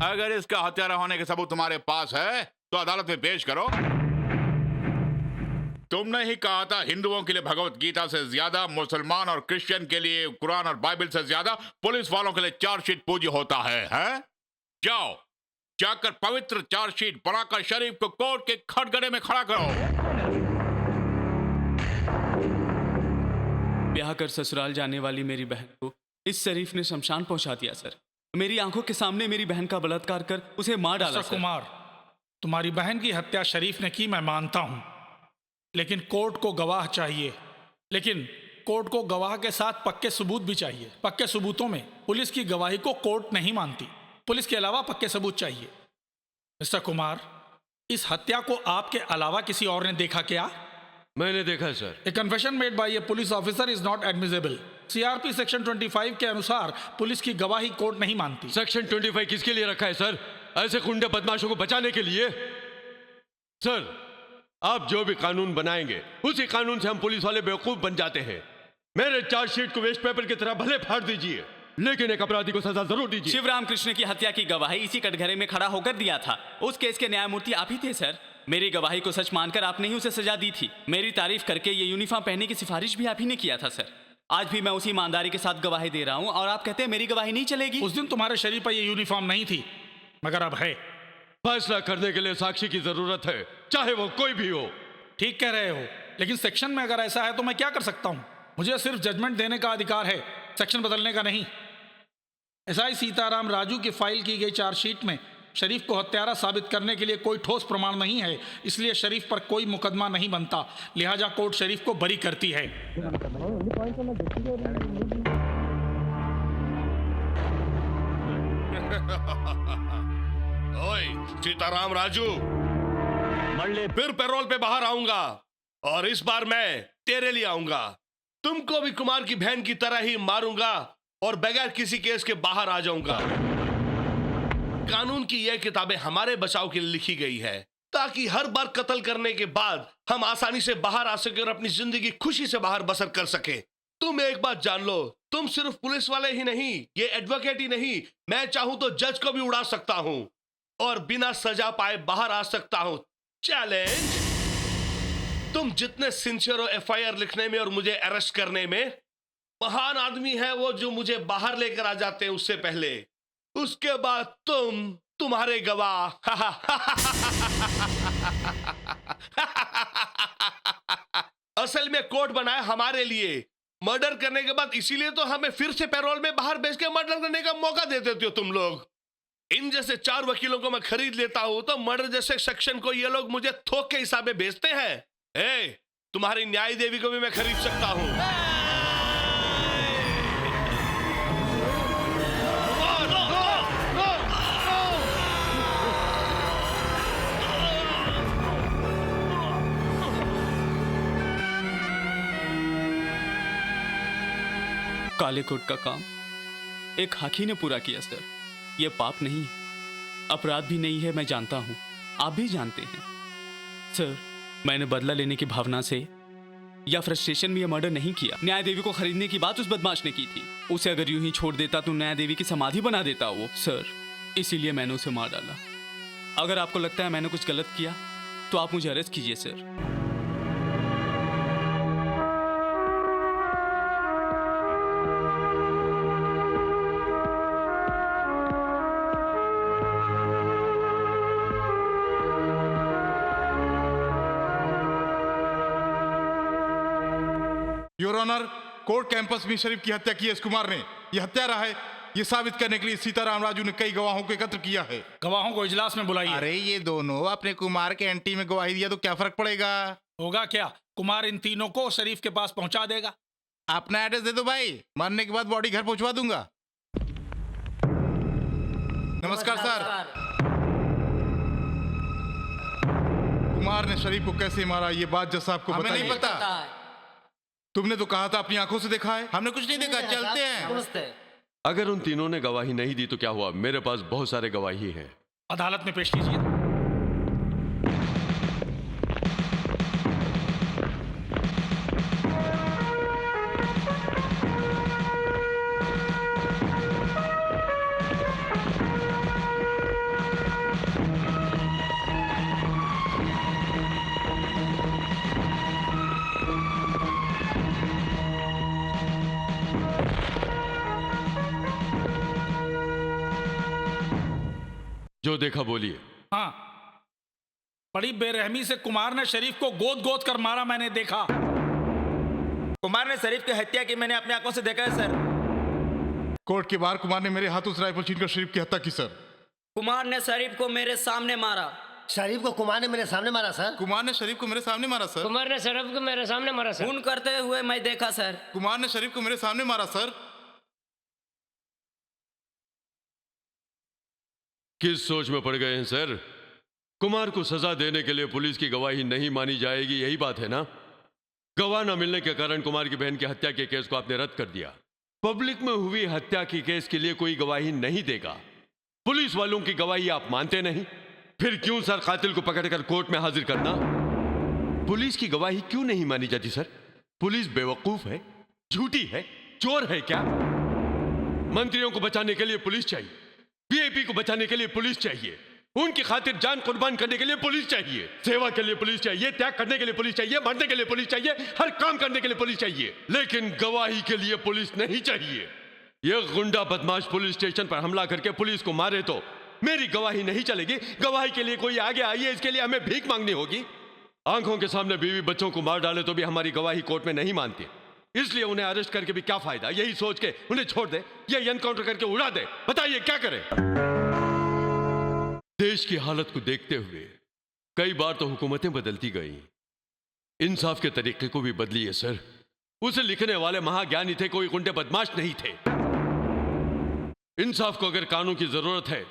अगर इसका हत्यारा होने के सबूत तुम्हारे पास है तो अदालत में पेश करो। तुमने ही कहा था हिंदुओं के लिए भगवत गीता से ज्यादा, मुसलमान और क्रिश्चियन के लिए कुरान और बाइबल से ज्यादा पुलिस वालों के लिए चार्जशीट पूज्य होता है, हैं? जाओ जाकर पवित्र चार्जशीट बनाकर शरीफ को कोर्ट के खटगड़े में खड़ा करो। ब्याह कर ससुराल जाने वाली मेरी बहन को इस शरीफ ने शमशान पहुंचा दिया सर। मेरी आंखों के सामने मेरी बहन का बलात्कार कर उसे मार डाला सर। कुमार, तुम्हारी बहन की हत्या शरीफ ने की, मैं मानता हूं, लेकिन कोर्ट को गवाह चाहिए। लेकिन कोर्ट को गवाह के साथ पक्के सबूत भी चाहिए। पक्के सबूतों में पुलिस की गवाही को कोर्ट नहीं मानती। पुलिस के अलावा पक्के सबूत चाहिए। मिस्टर कुमार, इस हत्या को आपके अलावा किसी और ने देखा क्या? मैंने देखा sir. A confession made by A police officer is not admissible. CRP section 25 के अनुसार पुलिस की गवाही कोर्ट नहीं मानती। सेक्शन 25 किसके लिए रखा है सर? ऐसे गुंडे बदमाशों को बचाने के लिए। सर, आप जो भी कानून बनाएंगे उसी कानून से हम पुलिस वाले बेवकूफ बन जाते हैं। मेरे चार्जशीट को वेस्ट पेपर की तरह भले फाड़ दीजिए, लेकिन एक अपराधी को सजा जरूर दीजिए। शिवराम कृष्ण की हत्या की गवाही इसी कटघरे में खड़ा होकर दिया था। उस केस के न्यायमूर्ति आप ही थे सर। मेरी गवाही को सच मानकर आपने ही उसे सजा दी थी। मेरी तारीफ करके ये यूनिफॉर्म पहनने की सिफारिश भी आप ही ने किया था सर। आज भी मैं उसी ईमानदारी के साथ गवाही दे रहा हूँ और आप कहते हैं मेरी गवाही नहीं चलेगी। उस दिन तुम्हारे शरीर पर ये यूनिफॉर्म नहीं थी, मगर अब है। फैसला करने के लिए साक्षी की जरूरत है, चाहे वो कोई भी हो। ठीक कह रहे हो, लेकिन सेक्शन में अगर ऐसा है तो मैं क्या कर सकता हूँ? मुझे सिर्फ जजमेंट देने का अधिकार है, सेक्शन बदलने का नहीं। एसआई सीताराम राजू की फाइल की गई चार्जशीट में शरीफ को हत्यारा साबित करने के लिए कोई ठोस प्रमाण नहीं है, इसलिए शरीफ पर कोई मुकदमा नहीं बनता। लिहाजा कोर्ट शरीफ को बरी करती है। ओए सीताराम राजू, फिर पैरोल पे बाहर आऊंगा और इस बार मैं तेरे लिए आऊंगा। तुमको भी कुमार की बहन की तरह ही मारूंगा और बगैर किसी केस के बाहर आ जाऊंगा। कानून की यह किताबें हमारे बचाव के लिए लिखी गई है ताकि हर बार कत्ल करने के बाद हम आसानी से बाहर आ सके और अपनी जिंदगी खुशी से बाहर बसर कर सके। तुम एक बात जान लो, तुम सिर्फ पुलिस वाले ही नहीं, ये एडवोकेट ही नहीं, मैं चाहूं तो जज को भी उड़ा सकता हूं और बिना सजा पाए बाहर आ सकता हूं। चैलेंज। तुम जितने सिंसियर हो एफआईआर लिखने में और मुझे अरेस्ट करने में, महान आदमी है वो जो मुझे बाहर लेकर आ जाते हैं उससे पहले। उसके बाद तुम्हारे गवाह। असल में कोर्ट बनाया हमारे लिए मर्डर करने के बाद, इसीलिए तो हमें फिर से पैरोल में बाहर भेज के मर्डर करने का मौका दे देते हो तुम लोग। इन जैसे 4 वकीलों को मैं खरीद लेता हूं तो मर्डर जैसे सेक्शन को ये लोग मुझे थोक के हिसाब में बेचते हैं। तुम्हारी न्याय देवी को भी मैं खरीद सकता हूं। काले कोट का काम एक हाकी ने पूरा किया सर। यह पाप नहीं, अपराध भी नहीं है, मैं जानता हूं, आप भी जानते हैं सर। मैंने बदला लेने की भावना से या फ्रस्ट्रेशन में यह मर्डर नहीं किया। न्याय देवी को खरीदने की बात उस बदमाश ने की थी। उसे अगर यूं ही छोड़ देता तो न्याय देवी की समाधि बना देता वो सर। इसीलिए मैंने उसे मार डाला। अगर आपको लगता है मैंने कुछ गलत किया तो आप मुझे अरेस्ट कीजिए sir. Your honour, court campus में शरीफ की हत्या की एस कुमार ने। यह हत्यारा है, ये साबित करने के लिए सीताराम राजू ने कई गवाहों को एकत्र किया है। गवाहों को इजलास में बुलाइए। अरे ये दोनों अपने कुमार के एंटी में गवाही दिया तो क्या फर्क पड़ेगा? होगा क्या, कुमार इन तीनों को शरीफ के पास पहुंचा देगा। अपना एड्रेस दे दो भाई, मरने के बाद बॉडी घर पहुंचवा दूंगा। नमस्कार सर। कुमार ने शरीफ को कैसे मारा ये बात जज साहब को बताइए। नहीं पता। तुमने तो कहा था अपनी आंखों से देखा है। हमने कुछ नहीं देखा, चलते हैं। अगर उन तीनों ने गवाही नहीं दी तो क्या हुआ? मेरे पास बहुत सारे गवाही हैं। अदालत में पेश कीजिए। जो देखा बोलिए। हाँ, बड़ी बेरहमी से कुमार ने शरीफ को गोद गोद कर मारा, मैंने देखा। कुमार ने शरीफ की हत्या की मैंने अपनी आंखों से देखा है सर। कोर्ट के बाहर कुमार ने मेरे हाथों से राइफल छीनकर शरीफ की हत्या की सर। कुमार ने शरीफ को मेरे सामने मारा। शरीफ को कुमार ने मेरे सामने मारा सर। कुमार ने शरीफ को मेरे सामने मारा सर। कुमार ने शरीफ को मेरे सामने मारा सर। खून करते हुए मैं देखा सर। कुमार ने शरीफ को मेरे सामने मारा सर। किस सोच में पड़ गए हैं सर? कुमार को सजा देने के लिए पुलिस की गवाही नहीं मानी जाएगी, यही बात है ना? गवाह न मिलने के कारण कुमार की बहन की हत्या के केस को आपने रद्द कर दिया। पब्लिक में हुई हत्या की केस के लिए कोई गवाही नहीं देगा। पुलिस वालों की गवाही आप मानते नहीं, फिर क्यों सर कातिल को पकड़कर कोर्ट में हाजिर करना? पुलिस की गवाही क्यों नहीं मानी जाती सर? पुलिस बेवकूफ है, झूठी है, चोर है क्या? मंत्रियों को बचाने के लिए पुलिस चाहिए, वीआईपी को बचाने के लिए पुलिस चाहिए, उनकी खातिर जान कुर्बान करने के लिए पुलिस चाहिए, सेवा के लिए पुलिस चाहिए, त्याग करने के लिए पुलिस चाहिए, मरने के लिए पुलिस चाहिए, हर काम करने के लिए पुलिस चाहिए, लेकिन गवाही के लिए पुलिस नहीं चाहिए। यह गुंडा बदमाश पुलिस स्टेशन पर हमला करके पुलिस को मारे तो मेरी गवाही नहीं चलेगी। गवाही के लिए कोई आगे आइए, इसके लिए हमें भीख मांगनी होगी। आंखों के सामने बीवी बच्चों को मार डाले तो भी हमारी गवाही कोर्ट में नहीं मानती, इसलिए उन्हें अरेस्ट करके भी क्या फायदा? यही सोच के उन्हें छोड़ दे या एनकाउंटर करके उड़ा दे, बताइए क्या करें? देश की हालत को देखते हुए कई बार तो हुकूमतें बदलती गई, इंसाफ के तरीके को भी बदली है सर। उसे लिखने वाले महाज्ञानी थे, कोई गुंडे बदमाश नहीं थे। इंसाफ को अगर कानून की जरूरत है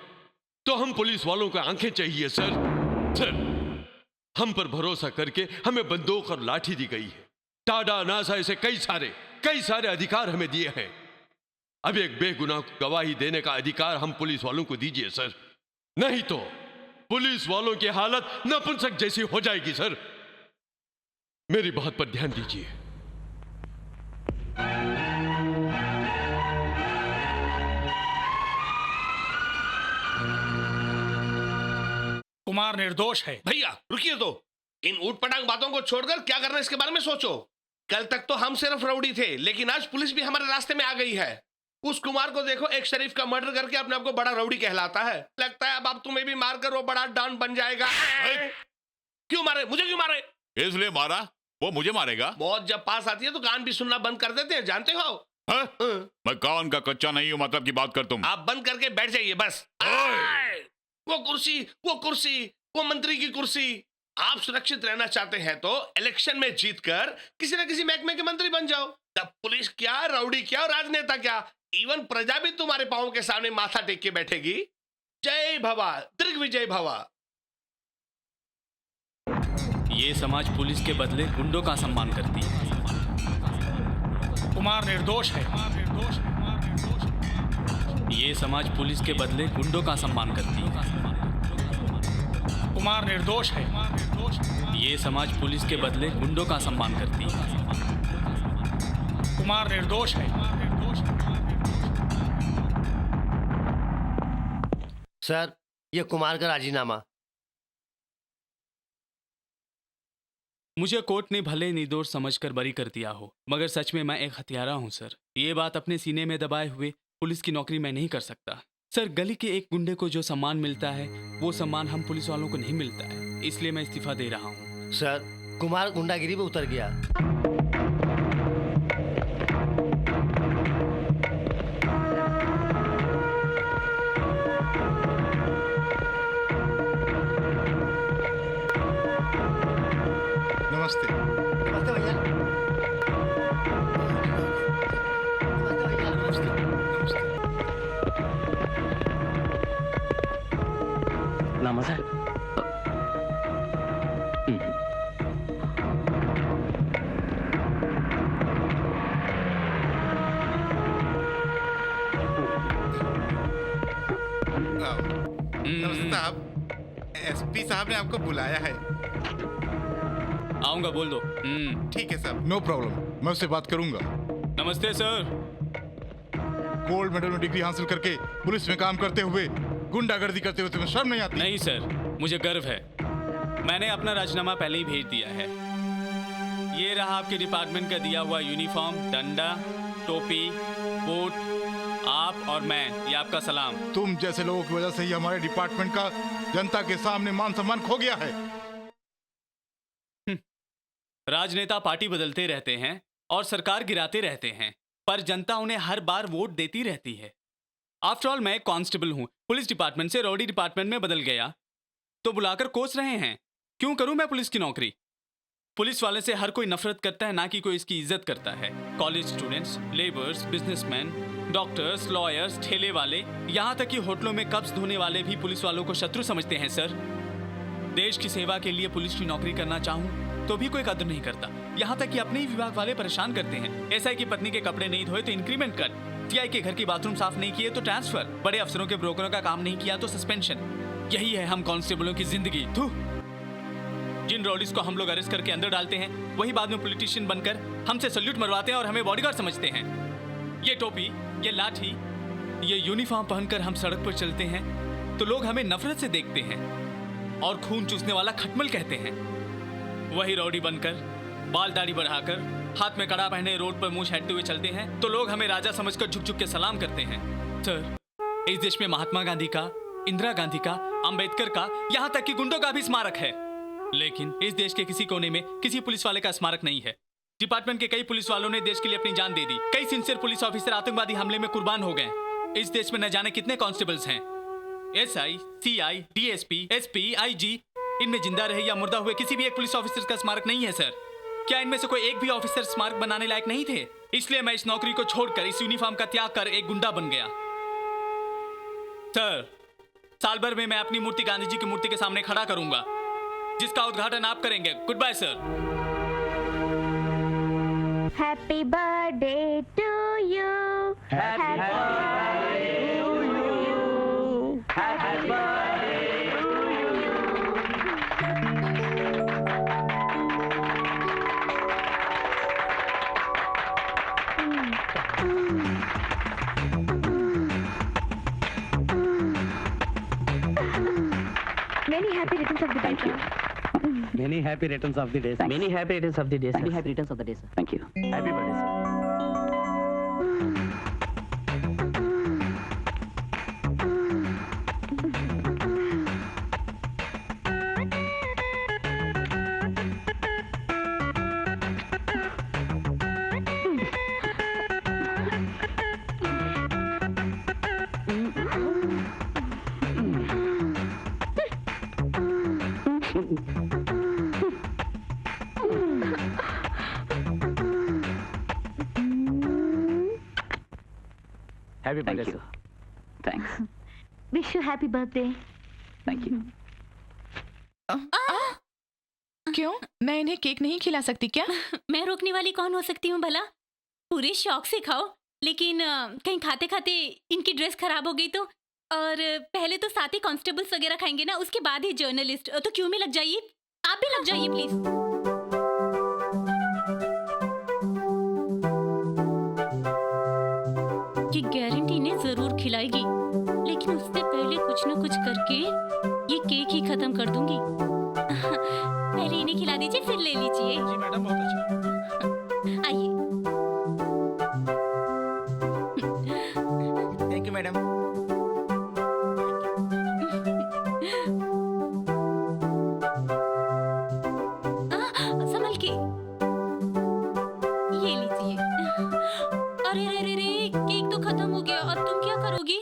तो हम पुलिस वालों को आंखें चाहिए सर। सर, हम पर भरोसा करके हमें बंदूक और लाठी दी गई है। टाडा नासा ऐसे कई सारे अधिकार हमें दिए हैं। अब एक बेगुनाह को गवाही देने का अधिकार हम पुलिस वालों को दीजिए सर, नहीं तो पुलिस वालों की हालत नपुंसक जैसी हो जाएगी सर। मेरी बात पर ध्यान दीजिए। कुमार निर्दोष है। भैया रुकिए तो, इन ऊटपटांग बातों को छोड़कर क्या करना इसके बारे में सोचो। कल तक तो हम सिर्फ रउडी थे, लेकिन आज पुलिस भी हमारे रास्ते में आ गई है। उस कुमार को देखो, एक शरीफ का मर्डर करके अपने आप को बड़ा रउडी कहलाता है। लगता है अब तुम्हें भी मारकर वो बड़ा डॉन बन जाएगा। क्यों मारे? मुझे क्यों मारे? इसलिए मारा, वो मुझे मारेगा। मौत जब पास आती है तो कान भी सुनना बंद कर देते हैं, जानते हो? मैं कान का कच्चा नहीं हूँ, मतलब की बात कर तुम। आप बंद करके बैठ जाइए बस। वो कुर्सी, वो मंत्री की कुर्सी। आप सुरक्षित रहना चाहते हैं तो इलेक्शन में जीतकर किसी न किसी महकमे के मंत्री बन जाओ। तब पुलिस क्या, रउडी क्या, राजनेता क्या, इवन प्रजा भी तुम्हारे पांव के सामने माथा टेक के बैठेगी। जय भवा, दिग्विजय भवा। ये समाज पुलिस के बदले गुंडों का सम्मान करती है। कुमार निर्दोष है। ये समाज पुलिस के बदले गुंडों का सम्मान करती है। कुमार निर्दोष है। ये समाज पुलिस के बदले गुंडों का सम्मान करती है। कुमार निर्दोष है। सर, ये कुमार का राजीनामा। मुझे कोर्ट ने भले निर्दोष समझकर बरी कर दिया हो, मगर सच में मैं एक हत्यारा हूं सर। ये बात अपने सीने में दबाए हुए पुलिस की नौकरी मैं नहीं कर सकता सर। गली के एक गुंडे को जो सम्मान मिलता है वो सम्मान हम पुलिस वालों को नहीं मिलता है, इसलिए मैं इस्तीफा दे रहा हूँ। सर, कुमार गुंडागिरी पे उतर गया। नमस्ते। नमस्ते भैया। नमस्ते। नमस्ते साहब। साहब ने आपको बुलाया है। आऊंगा, बोल दो। ठीक है साहब। नो प्रॉब्लम, मैं उससे बात करूंगा। नमस्ते सर। गोल्ड मेडल में डिग्री हासिल करके पुलिस में काम करते हुए गुंडागर्दी करते हुए तुम्हें शर्म नहीं आती? नहीं सर, मुझे गर्व है। मैंने अपना राजीनामा पहले ही भेज दिया है। ये रहा आपके डिपार्टमेंट का दिया हुआ यूनिफॉर्म, डंडा, टोपी, कोट, आप और मैं, ये आपका सलाम। तुम जैसे लोगों की वजह से ही हमारे डिपार्टमेंट का जनता के सामने मान सम्मान खो गया है। राजनेता पार्टी बदलते रहते हैं और सरकार गिराते रहते हैं, पर जनता उन्हें हर बार वोट देती रहती है। आफ्टर ऑल मैं एक कांस्टेबल हूँ, पुलिस डिपार्टमेंट से रॉडी डिपार्टमेंट में बदल गया तो बुलाकर कोस रहे हैं। क्यों करूं मैं पुलिस की नौकरी? पुलिस वाले से हर कोई नफरत करता है, ना कि कोई इसकी इज्जत करता है। College students, labours, businessman, doctors, lawyers, ठेले वाले, यहाँ तक कि होटलों में कप्स धोने वाले भी पुलिस वालों को शत्रु समझते हैं सर। देश की सेवा के लिए पुलिस की नौकरी करना चाहूँ तो भी कोई कदर नहीं करता। यहाँ तक कि अपने ही विभाग वाले परेशान करते हैं। एसआई की पत्नी के कपड़े नहीं धोए तो इंक्रीमेंट कट, टीआई के घर की बाथरूम साफ नहीं किए तो ट्रांसफर, बड़े अफसरों के ब्रोकरों का काम नहीं किया तो सस्पेंशन। यही है हम कांस्टेबलों की जिंदगी। थू। जिन रॉडीज को हम लोग अरेस्ट करके अंदर डालते हैं वही बाद में पॉलिटिशियन बनकर हमसे सल्यूट मरवाते हैं और हमें बॉडीगार्ड समझते हैं। ये टोपी, ये लाठी, ये यूनिफॉर्म पहनकर हम सड़क पर चलते हैं तो लोग हमें नफरत से देखते हैं और खून चूसने वाला खटमल कहते हैं। वही रॉडी बनकर, बाल दाढ़ी बढ़ाकर, हाथ में कड़ा पहने रोड पर मुंह छेड़ते हुए चलते हैं तो लोग हमें राजा समझकर झुक झुक के सलाम करते हैं। सर, इस देश में महात्मा गांधी का, इंदिरा गांधी का, अंबेडकर का, यहाँ तक कि गुंडों का भी स्मारक है, लेकिन इस देश के किसी कोने में किसी पुलिस वाले का स्मारक नहीं है। डिपार्टमेंट के कई पुलिस वालों ने देश के लिए अपनी जान दे दी। कई सिंसियर पुलिस ऑफिसर आतंकवादी हमले में कुर्बान हो गए। इस देश में न जाने कितने कांस्टेबल्स हैं। SI, CI, DSP, SP, IG, इनमें जिंदा रहे या मुर्दा हुए किसी भी एक पुलिस ऑफिसर का स्मारक नहीं है सर। क्या इनमें से कोई एक भी ऑफिसर स्मारक बनाने लायक नहीं थे? इसलिए मैं इस नौकरी को छोड़कर, इस यूनिफॉर्म का त्याग कर एक गुंडा बन गया। सर, साल भर में मैं अपनी मूर्ति गांधी जी की मूर्ति के सामने खड़ा करूंगा, जिसका उद्घाटन आप करेंगे। Goodbye sir. Happy birthday to you, happy birthday to you, happy birthday to you. Many happy returns of the day. Thank you. Many happy returns of the day. Many happy returns of the day. Many happy returns of the day, sir. Thank you. Happy birthday, sir. Happy birthday, sir. Thanks. Wish you happy birthday. Thank you. क्यों? मैं इन्हें cake नहीं खिला सकती क्या? मैं रोकने वाली कौन हो सकती हूँ भला? पूरे शौक से खाओ, लेकिन कहीं खाते खाते इनकी ड्रेस खराब हो गई तो? और पहले तो साथ ही कांस्टेबल्स वगैरह खाएंगे ना, उसके बाद ही जर्नलिस्ट। तो क्यों में लग जाइए, आप भी लग जाइए प्लीज। ये गारंटी ने जरूर खिलाएगी, लेकिन उससे पहले कुछ न कुछ करके ये केक ही खत्म कर दूंगी। पहले इन्हें खिला दीजिए, फिर ले लीजिए। जी मैडम, बहुत अच्छा। आइए। Thank you madam. संभल के ये लीजिए। अरे रे रे रे, केक तो खत्म हो गया, अब तुम क्या करोगी?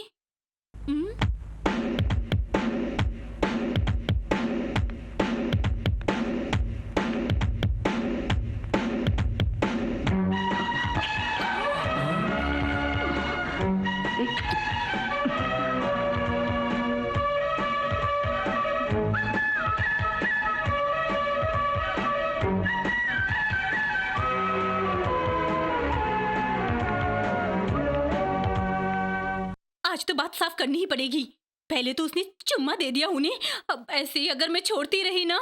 आज तो बात साफ करनी ही पड़ेगी। पहले तो उसने चुम्मा दे दिया उन्हें, अब ऐसे ही अगर मैं छोड़ती रही ना,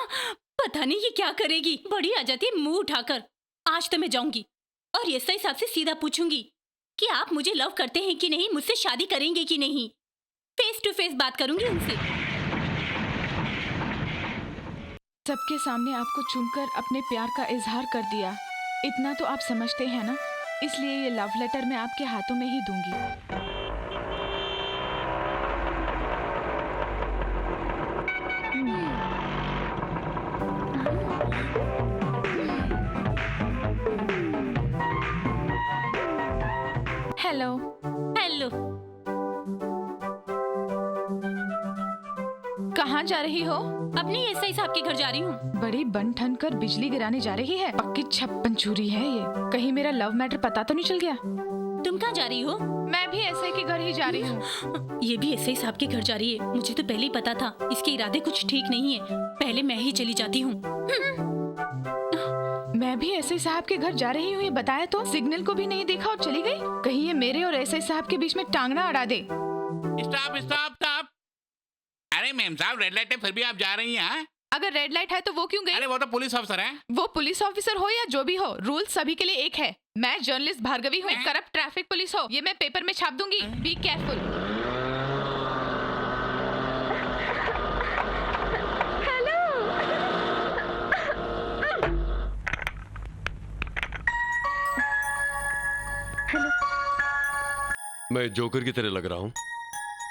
पता नहीं ये क्या करेगी। बड़ी आ जाती है मुंह उठाकर। आज तो मैं जाऊंगी और एसआई साहब से सीधा पूछूंगी कि आप मुझे लव करते हैं कि नहीं, मुझसे शादी करेंगे कि नहीं। फेस टू फेस बात करूंगी उनसे। सबके सामने आपको चूमकर अपने प्यार का इजहार कर दिया, इतना तो आप समझते हैं ना, इसलिए ये लव लेटर मैं आपके हाथों में ही दूंगी। हेलो। हेलो। कहाँ जा रही हो? अपने एसआई साहब के घर जा रही हूँ। बड़ी बन ठन कर बिजली गिराने जा रही है, पक्की छप्पन चूरी है ये। कहीं मेरा लव मैटर पता तो नहीं चल गया? तुम कहाँ जा रही हो? मैं भी एसआई के घर ही जा रही हूँ। ये भी एसआई साहब के घर जा रही है। मुझे तो पहले ही पता था इसके इरादे कुछ ठीक नहीं है। पहले मैं ही चली जाती हूँ। मैं भी एसआई साहब के घर जा रही हूँ ये बताया तो? सिग्नल को भी नहीं देखा और चली गई। कहीं ये मेरे और एसआई साहब के बीच में टांगना अड़ा दे। Stop stop stop. अरे मैम साहब, रेड लाइट है फिर भी आप जा रही हैं? अगर रेड लाइट है तो वो क्यों गई? अरे वो तो पुलिस ऑफिसर है। वो पुलिस ऑफिसर हो या जो भी हो, रूल सभी के लिए एक है। मैं जर्नलिस्ट भार्गवी हूँ, करप्ट ट्रैफिक पुलिस हो, ये मैं पेपर में छाप दूंगी। Be careful. मैं जोकर की तरह लग रहा हूँ?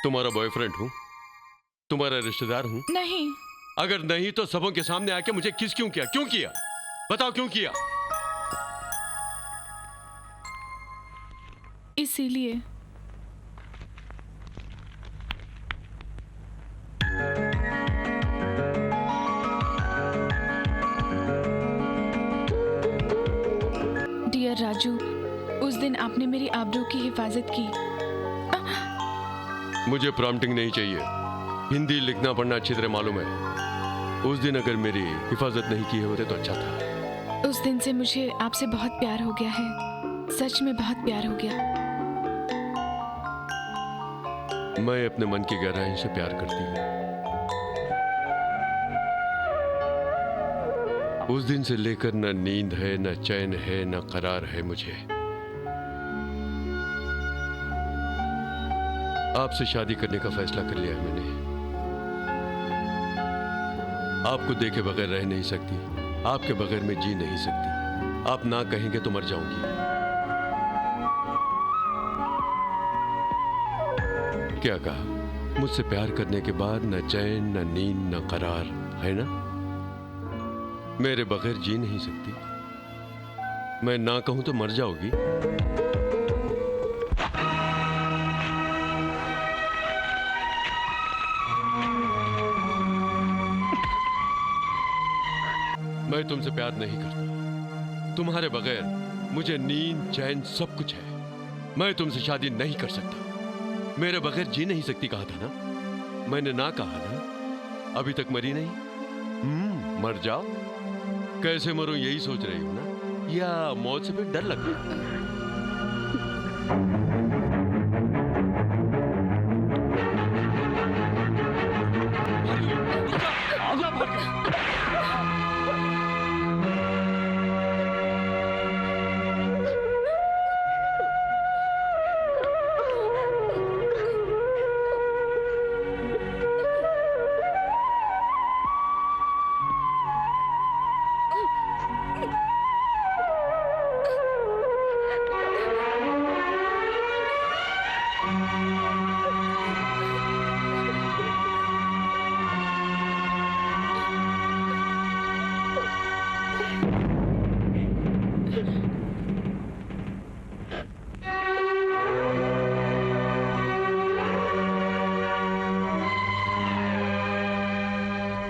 तुम्हारा बॉयफ्रेंड हूँ, तुम्हारा रिश्तेदार हूँ। नहीं। अगर नहीं तो सबों के सामने आके मुझे किस क्यों किया? क्यों किया? बताओ क्यों किया? इसीलिए। डियर राजू, उस दिन आपने मेरी आबरू की हिफाजत की। मुझे प्रॉम्प्टिंग नहीं चाहिए, हिंदी लिखना पढ़ना अच्छी तरह मालूम है। उस दिन अगर मेरी हिफाजत नहीं की होते तो अच्छा था। उस दिन से मुझे आपसे बहुत प्यार हो गया है, सच में बहुत प्यार हो गया। मैं अपने मन की गहराई से प्यार करती हूँ। उस दिन से लेकर न नींद है, न चैन है, न करार है मुझे। आपसे शादी करने का फैसला कर लिया है मैंने। आपको देखे बगैर रह नहीं सकती, आपके बगैर मैं जी नहीं सकती। आप ना कहेंगे तो मर जाऊंगी। क्या कहा? मुझसे प्यार करने के बाद न चैन, न नींद, न करार, है ना? मेरे बगैर जी नहीं सकती। मैं ना कहूं तो मर जाओगी। मैं तुमसे प्यार नहीं करता। तुम्हारे बगैर मुझे नींद, चैन सब कुछ है। मैं तुमसे शादी नहीं कर सकता। मेरे बगैर जी नहीं सकती कहा था ना? मैंने ना कहा ना? अभी तक मरी नहीं? मर जाओ। कैसे मरूं यही सोच रही हूं ना, या मौत से फिर डर लगता है?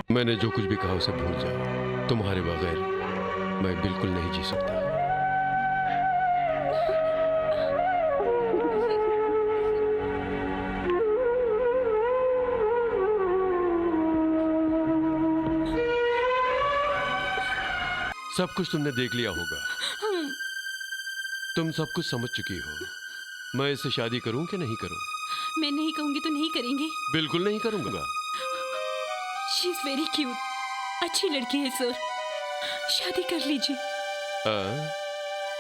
मैंने जो कुछ भी कहा उसे भूल जाओ। तुम्हारे बगैर मैं बिल्कुल नहीं जी सकता। सब कुछ तुमने देख लिया होगा। तुम सब कुछ समझ चुकी हो। मैं इससे शादी करूं कि नहीं करूं? मैं नहीं कहूंगी तो नहीं करेंगे? बिल्कुल नहीं करूंगा। शी इज वेरी क्यूट, अच्छी लड़की है सर, शादी कर लीजिए।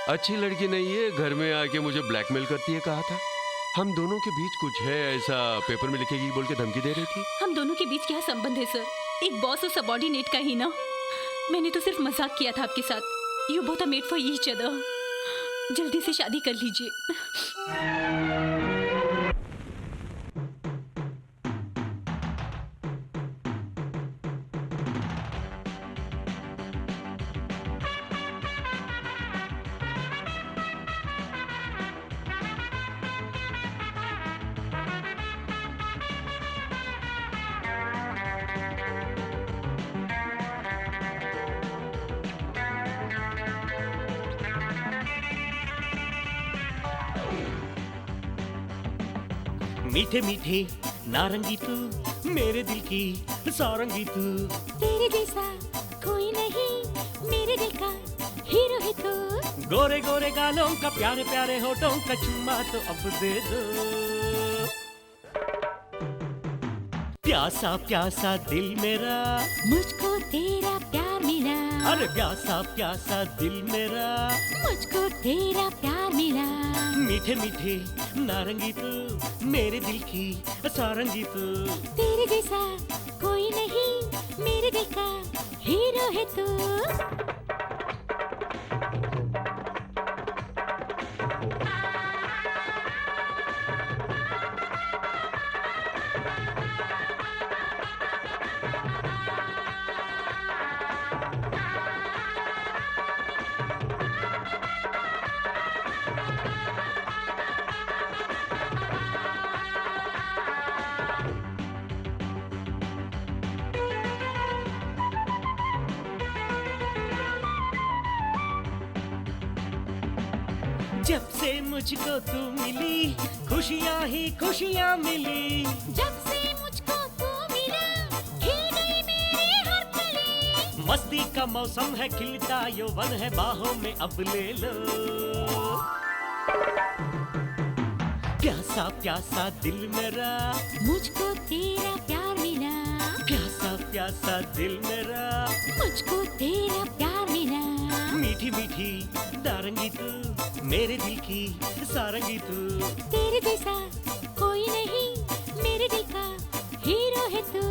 अच्छी लड़की नहीं है, घर में आके मुझे ब्लैकमेल करती है कहा था। हम दोनों के बीच कुछ है ऐसा पेपर में लिखेगी बोल के धमकी दे रही थी। हम दोनों के बीच क्या संबंध है सर? एक बॉस और सबऑर्डिनेट का ही ना। मैंने तो सिर्फ मजाक किया था आपके साथ। You both are made for each other. जल्दी से शादी कर लीजिए। मीठे मीठे नारंगी तू, मेरे दिल की सारंगी तू। तेरे जैसा कोई नहीं, मेरे दिल का हीरो है तू। गोरे गोरे गालों का, प्यारे प्यारे होठों का चुम्मा तो अब दे दो। प्यासा प्यासा दिल मेरा, मुझको तेरा प्यार मिला। अरे प्यासा प्यासा दिल मेरा, मुझको तेरा प्यार मिला। मीठे मीठे नारंगी तू, मेरे दिल की सारंगी तू। तेरे जैसा कोई नहीं, मेरे दिल का हीरो है तू। जब से मुझको तू मिली, खुशियाँ ही खुशियाँ मिली। जब से मुझको तू मिला, खिल गई मेरी हर कली। मस्ती का मौसम है, खिलता यौवन है, बाहों में अब ले लो। प्यासा प्यासा दिल मेरा, मुझको तेरा प्यार मिला। प्यासा प्यासा दिल मेरा, मुझको तेरा प्यार मिला। मीठी मीठी नारंगी तू, मेरे दिल की सारंगी तू। तेरे जैसा कोई नहीं, मेरे दिल का हीरो है तू।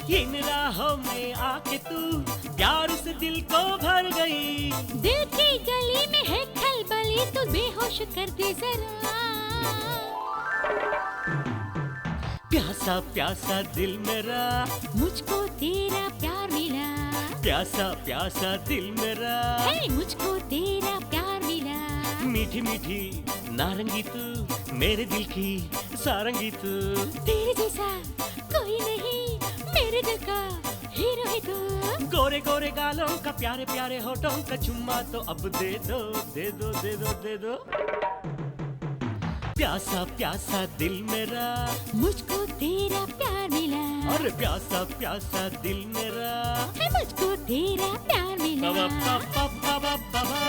इन राहों में आके तू प्यार से दिल को भर गई। दिल की गली में है खलबली, तू बेहोश कर दे जरा। प्यासा प्यासा दिल मेरा, मुझको तेरा प्यार मिला। प्यासा प्यासा दिल मेरा, हे मुझको तेरा प्यार मिला। मीठी मीठी नारंगी तू, मेरे दिल की सारंगी तू। तेरे जैसा कोई नहीं, मेरे दिल का हीरो है तू। गोरे गोरे गालों का, प्यारे प्यारे होठों का चुम्मा तो अब दे दो दे दो दे दो दे दो। प्यासा प्यासा दिल मेरा, मुझको तेरा प्यार मिला। अरे प्यासा प्यासा दिल मेरा, है मुझको तेरा प्यार मिला। बाबा बाबा बाबा बाबा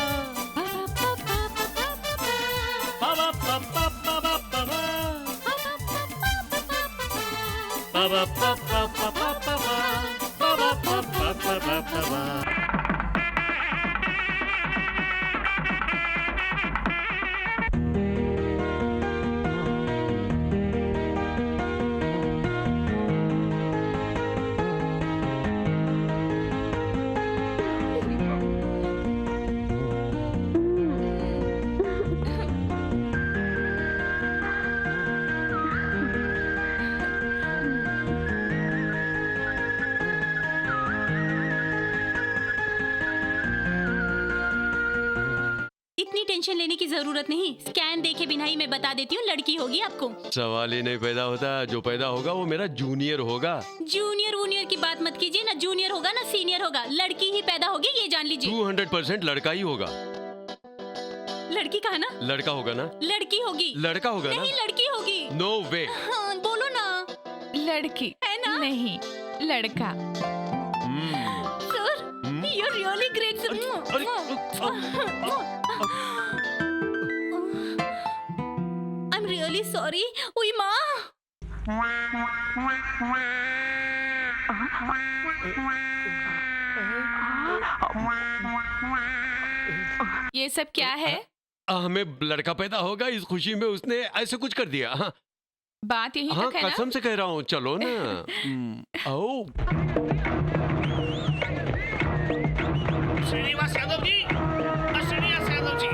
इतनी टेंशन लेने की जरूरत नहीं। स्कैन देखे बिना ही मैं बता देती हूँ, लड़की होगी आपको। सवाल ही नहीं पैदा होता, जो पैदा होगा वो मेरा जूनियर होगा। जूनियर वूनियर की बात मत कीजिए, ना जूनियर होगा ना सीनियर होगा, लड़की ही पैदा होगी, ये जान लीजिए। 200% लड़का ही होगा। लड़की कहा ना? लड़का होगा ना? लड़की होगी। लड़का होगा ना? नहीं, लड़की होगी। नो वे। हाँ, बोलो ना। लड़की है ना? नहीं, लड़का। Sir, you're really great, sir. I'm really sorry. उई माँ। ये सब क्या है? हमें लड़का पैदा होगा, इस खुशी में उसने ऐसे कुछ कर दिया। हाँ, बात यही हाँ, तक है ना? कसम से कह रहा हूँ, चलो ना। आओ। श्रीनिवास यादव जी, श्रीनिवास यादव जी,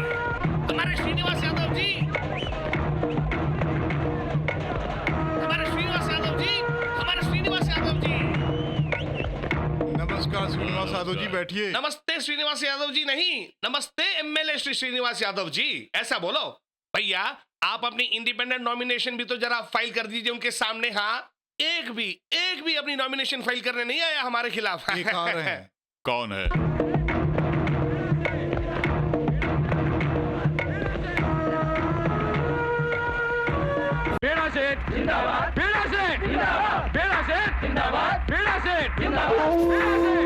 हमारे श्रीनिवास यादव जी, हमारे श्रीनिवास यादव जी, हमारे श्रीनिवास यादव जी। नमस्कार श्रीनिवास यादव जी, बैठिए। नमस्ते श्रीनिवास यादव जी नहीं, नमस्ते एमएलए श्री श्रीनिवास यादव जी, ऐसा बोलो। भैया आप अपनी इंडिपेंडेंट नॉमिनेशन भी तो जरा फाइल कर दीजिए उनके सामने। हाँ, एक भी अपनी नॉमिनेशन फाइल करने नहीं आया हमारे खिलाफ। एक आ रहे हैं। कौन है? बेड़ा सेठ जिंदाबाद, बेड़ा सेठ जिंदाबाद, बेड़ा सेठ जिंदाबाद, बेड़ा सेठ जिंदाबाद, बेड़ा सेठ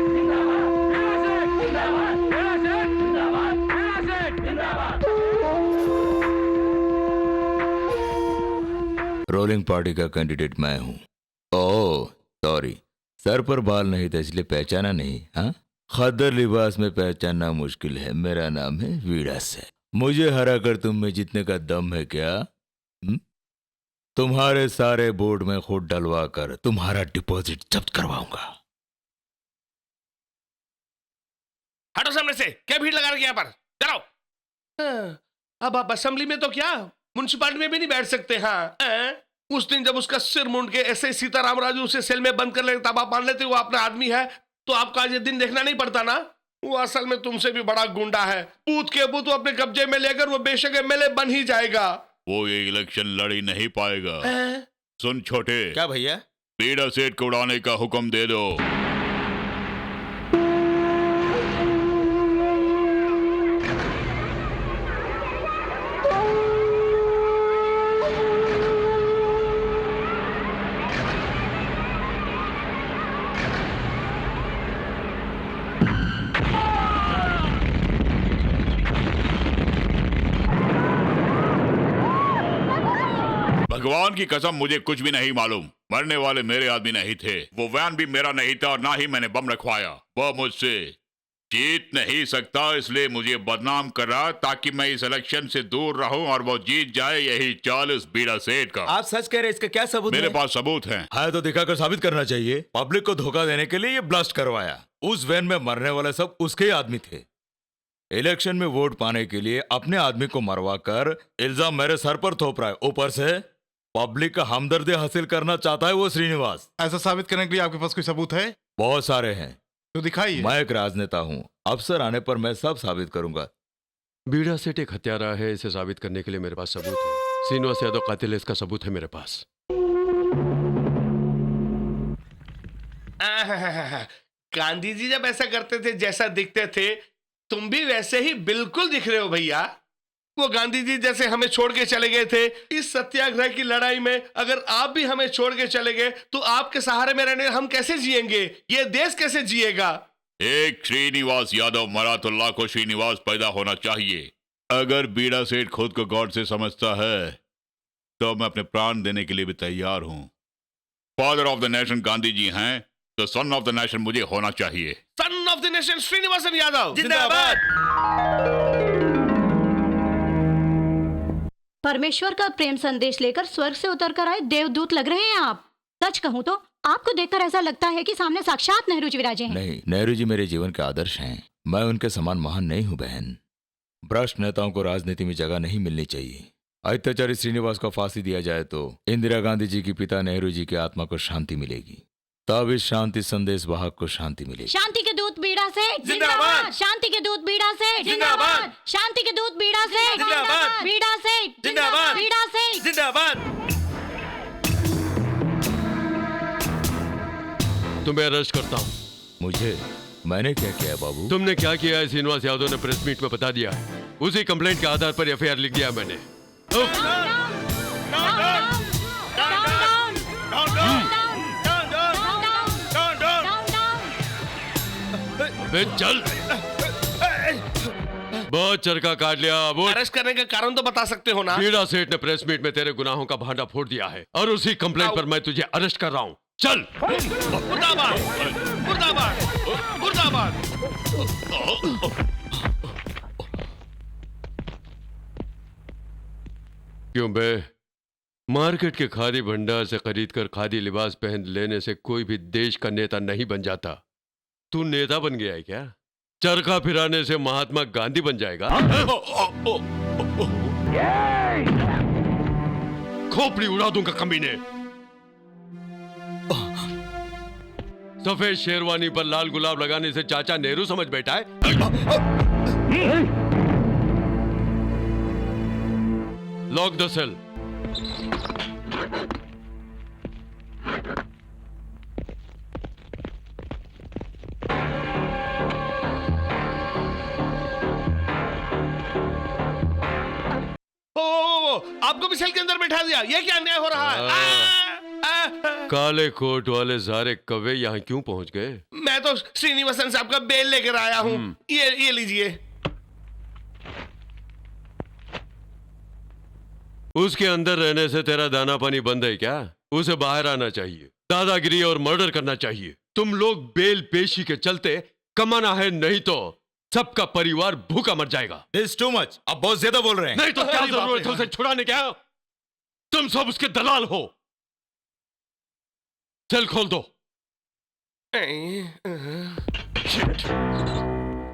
जिंदाबाद, बेड़ा सेठ जिंदाबाद, बेड़ा सेठ जिंदाबाद। रोलिंग पार्टी का कैंडिडेट मैं हूँ। ओह सॉरी, सर पर बाल नहीं था इसलिए पहचाना नहीं। हाँ, खद्दर लिबास में पहचानना मुश्किल है। मेरा नाम है वीड़ा सेठ। मुझे हरा कर तुम में जीतने का दम है क्या? तुम्हारे सारे बोर्ड में खुद डलवा कर तुम्हारा डिपॉजिट जब्त करवाऊंगा। हटो सामने से, क्या भीड़ लगा रखी यहाँ पर? चलो। अब आप असेंबली में तो क्या, म्युनिसिपालिटी में भी नहीं बैठ सकते। हाँ, उस दिन जब उसका सिर मुंड के ऐसे सीताराम राजू उसे सेल में बंद कर ले, तब आप मान लेते वो अपना आदमी है, तो आपका आज ये दिन देखना नहीं पड़ता ना। वो असल में तुमसे भी बड़ा गुंडा है। बूथ के बूथ अपने कब्जे में लेकर वो बेशक एमएलए बन ही जाएगा। वो ये इलेक्शन लड़ ही नहीं पाएगा। सुन छोटे। क्या भैया? बीड़ा सेठ को उड़ाने का हुक्म दे दो। भगवान की कसम मुझे कुछ भी नहीं मालूम। मरने वाले मेरे आदमी नहीं थे, वो वैन भी मेरा नहीं था और ना ही मैंने बम रखवाया। वो मुझसे जीत नहीं सकता, इसलिए मुझे बदनाम कर रहा ताकि मैं इस इलेक्शन से दूर रहूं और वो जीत जाए। यही चाल इस बीड़ा सेठ का। आप सच कह रहे हैं? इसका क्या सबूत मेरे है? पास सबूत हैं। है तो दिखाकर साबित करना चाहिए। पब्लिक को धोखा देने के लिए ये ब्लास्ट करवाया। उस वैन में मरने वाले सब उसके ही आदमी थे। इलेक्शन में वोट पाने के लिए अपने आदमी को मरवा कर इल्जाम मेरे सर पर थोप रहा है। ऊपर से पब्लिक का हमदर्दी हासिल करना चाहता है वो श्रीनिवास। ऐसा साबित करने के लिए आपके पास कोई सबूत है? बहुत सारे हैं। तो दिखाइए। मैं एक राजनेता हूँ, अफसर आने पर मैं सब साबित करूंगा। बीड़ा सेठ एक हत्यारा है, इसे साबित करने के लिए मेरे पास सबूत है। श्रीनिवास यादव कातिल है, इसका सबूत है मेरे पास। गांधी जी जब ऐसा करते थे, जैसा दिखते थे, तुम भी वैसे ही बिल्कुल दिख रहे हो भैया। वो गांधी जी जैसे हमें छोड़ के चले गए थे, इस सत्याग्रह की लड़ाई में अगर आप भी हमें छोड़ के चले गए तो आपके सहारे में रहने हम कैसे जिएंगे? ये देश कैसे जिएगा? एक श्रीनिवास यादव मरा तो लाखों श्रीनिवास पैदा होना चाहिए। अगर बीड़ा सेठ खुद को गॉड से समझता है तो मैं अपने प्राण देने के लिए भी तैयार हूं। Father of the nation Gandhi ji हैं तो सन ऑफ द नेशन मुझे होना चाहिए। Son of the nation Srinivasan Yadav जिंदाबाद। परमेश्वर का प्रेम संदेश लेकर स्वर्ग से उतर कर आए देवदूत लग रहे हैं आप। सच कहूँ तो आपको देखकर ऐसा लगता है कि सामने साक्षात नेहरू जी विराजे हैं। नहीं, नेहरू जी मेरे जीवन के आदर्श हैं। मैं उनके समान महान नहीं हूँ बहन। भ्रष्ट नेताओं को राजनीति में जगह नहीं मिलनी चाहिए। अत्याचारी श्रीनिवास को फांसी दिया जाए तो इंदिरा गांधी जी की पिता नेहरू जी की आत्मा को शांति मिलेगी। ताबिज शांति संदेश वाहक को शांति मिलेगी। शांति के दूत बीड़ा से जिंदाबाद। शांति के दूत बीड़ा से जिंदाबाद। शांति के दूत बीड़ा से जिंदाबाद। बीड़ा से जिंदाबाद। बीड़ा से जिंदाबाद। तुम्हें अरेस्ट करता हूँ। मुझे? मैंने क्या किया है बाबू? तुमने क्या किया है श्रीनिवास यादव ने प्रेस मीट में बता दिया है। उसी कंप्लेंट के आधार पर एफआईआर लिख दिया मैंने। बे चल, बहुत चरखा काट लिया। वो अरेस्ट करने का कारण तो बता सकते हो ना? बीड़ा सेठ ने प्रेस मीट में तेरे गुनाहों का भांडा फोड़ दिया है और उसी कंप्लेंट पर मैं तुझे अरेस्ट कर रहा हूँ। चल। मुर्दाबाद, मुर्दाबाद, मुर्दाबाद। क्यों बे? मार्केट के खादी भंडार से खरीद कर खादी लिबास पहन लेने से कोई भी देश का नेता नहीं बन जाता। तू नेता बन गया है क्या? चरखा फिराने से महात्मा गांधी बन जाएगा? खोपड़ी उड़ा दूंगा कमीने। सफेद शेरवानी पर लाल गुलाब लगाने से चाचा नेहरू समझ बैठा है? Lock the cell. आपको भी सेल के अंदर बैठा दिया, ये क्या अन्याय हो रहा है? काले कोट वाले सारे कव्वे यहाँ क्यों पहुंच गए? मैं तो श्रीनिवासन साहब का बेल लेकर आया हूँ। ये लीजिए। उसके अंदर रहने से तेरा दाना पानी बंद है क्या? उसे बाहर आना चाहिए। दादागिरी और मर्डर करना चाहिए। तुम लोग बेल पेशी के चलते कमाना है, नहीं तो सबका परिवार भूखा मर जाएगा। This is too much। आप बहुत ज्यादा बोल रहे हैं। नहीं तो क्या जरूरत है उसे छुड़ाने? क्या तुम सब उसके दलाल हो? सेल खोल दो।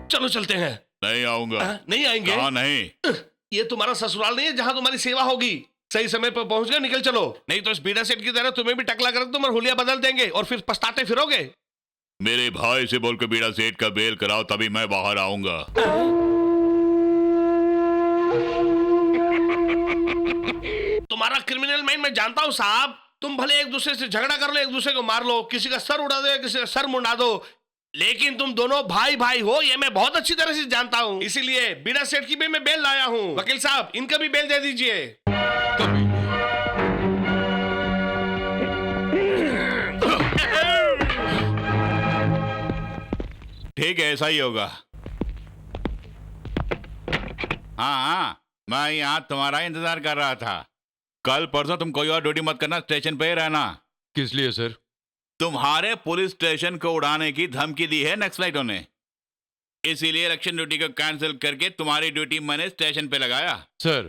चलो चलते हैं। नहीं आऊंगा। नहीं आएंगे? कहा नहीं। ये तुम्हारा ससुराल नहीं है जहां तुम्हारी सेवा होगी। सही समय पर पहुंच गए, निकल चलो, नहीं तो इस बीड़ा सेठ की तरह तुम्हें भी टकला कर तुम और हुलिया बदल देंगे और फिर पछताते फिरोगे। मेरे भाई से बोल के बीड़ा सेठ का बेल कराओ, तभी मैं बाहर आऊंगा। तुम्हारा क्रिमिनल माइंड मैं जानता हूँ साहब। तुम भले एक दूसरे से झगड़ा कर लो, एक दूसरे को मार लो, किसी का सर उड़ा दो, किसी का सर मुंडा दो, लेकिन तुम दोनों भाई भाई हो, ये मैं बहुत अच्छी तरह से जानता हूँ। इसीलिए बीड़ा सेठ की भी मैं बेल लाया हूँ। वकील साहब, इनका भी बेल दे दीजिए। ठीक है, ऐसा ही होगा। हाँ, मैं यहाँ तुम्हारा इंतजार कर रहा था। कल परसों तुम कोई और ड्यूटी मत करना, स्टेशन पे ही रहना। किस लिए सर? तुम्हारे पुलिस स्टेशन को उड़ाने की धमकी दी है नक्सलाइटों ने, इसीलिए इलेक्शन ड्यूटी को कैंसिल करके तुम्हारी ड्यूटी मैंने स्टेशन पे लगाया। सर,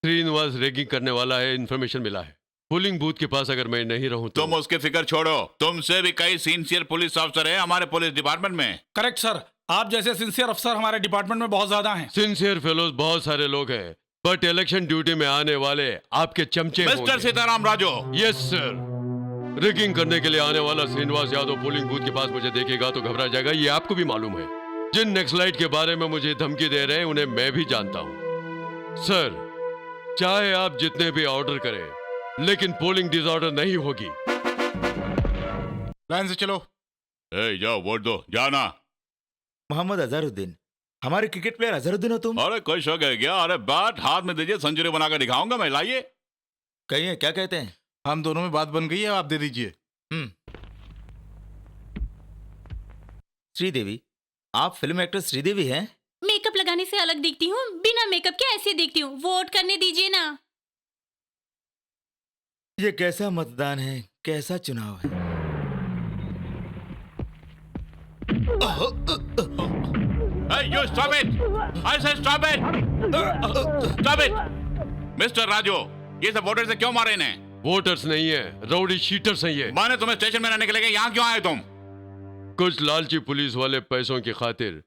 श्रीनिवास रेगिंग करने वाला है, इन्फॉर्मेशन मिला है। पोलिंग बूथ के पास अगर मैं नहीं रहूं तो। तुम उसकी फिक्र छोड़ो, तुमसे भी कई सिंसियर पुलिस अफसर है हमारे पुलिस डिपार्टमेंट में। करेक्ट सर, आप जैसे सिंसियर अफसर हमारे डिपार्टमेंट में बहुत ज्यादा हैं। सिंसियर फेलोज बहुत सारे लोग हैं, बट इलेक्शन ड्यूटी में आने वाले आपके चमचे mister Sitaram Raju. Yes sir. Rigging करने के लिए आने वाला श्रीनिवास यादव पोलिंग बूथ के पास मुझे देखेगा तो घबरा जाएगा, ये आपको भी मालूम है। जिन नक्सलाइट के बारे में मुझे धमकी दे रहे हैं उन्हें मैं भी जानता हूं। सर, चाहे आप जितने भी ऑर्डर करें, लेकिन पोलिंग डिसऑर्डर नहीं होगी। लाइन से चलो। जाओ वोट दो, जाना। मोहम्मद अजहरुद्दीन, हमारे क्रिकेट प्लेयर अजहरुद्दीन हो तुम? अरे कोई शौक है क्या? अरे बैट हाथ में दीजिए, सेंचुरी बनाकर दिखाऊंगा मैं, लाइए। कहिए, क्या कहते हैं? हम दोनों में बात बन गई है, आप दे दीजिए। श्रीदेवी, आप फिल्म एक्ट्रेस श्रीदेवी हैं? मेकअप लगाने से अलग दिखती हूँ, बिना मेकअप के ऐसे दिखती हूँ। वोट करने दीजिए ना। ये कैसा मतदान है, कैसा चुनाव है? Hey, you stop it! I said stop it! Stop it! Mister Raju, ये सब वोटर से क्यों मारे इन्हें? वोटर्स नहीं है, रउडी शीटर्स हैं ये। मैंने तुम्हें स्टेशन में रहने के लिए, यहाँ क्यों आए तुम? कुछ लालची पुलिस वाले पैसों की खातिर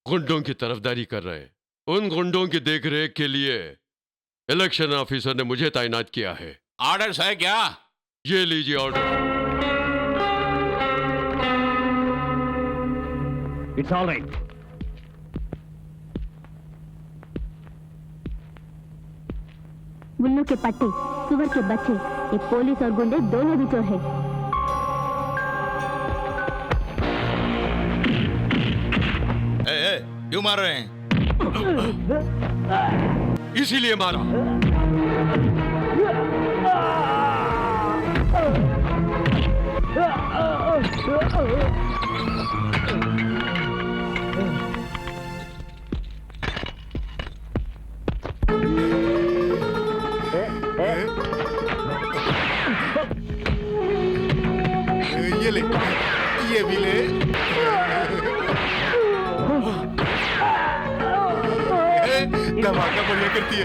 गुंडों की तरफदारी कर रहे हैं। उन गुंडों की देखरेख के लिए इलेक्शन ऑफिसर ने मुझे तैनात किया है। ऑर्डर्स है क्या? ये लीजिए order. It's all right. Gullu के पट्टे, सुअर के बच्चे, ये पुलिस और गुंडे दोनों भी चोर हैं। क्यों मार रहे हैं? इसीलिए मारा। ये ले, ये भी ले। धमाका बढ़िया करती है।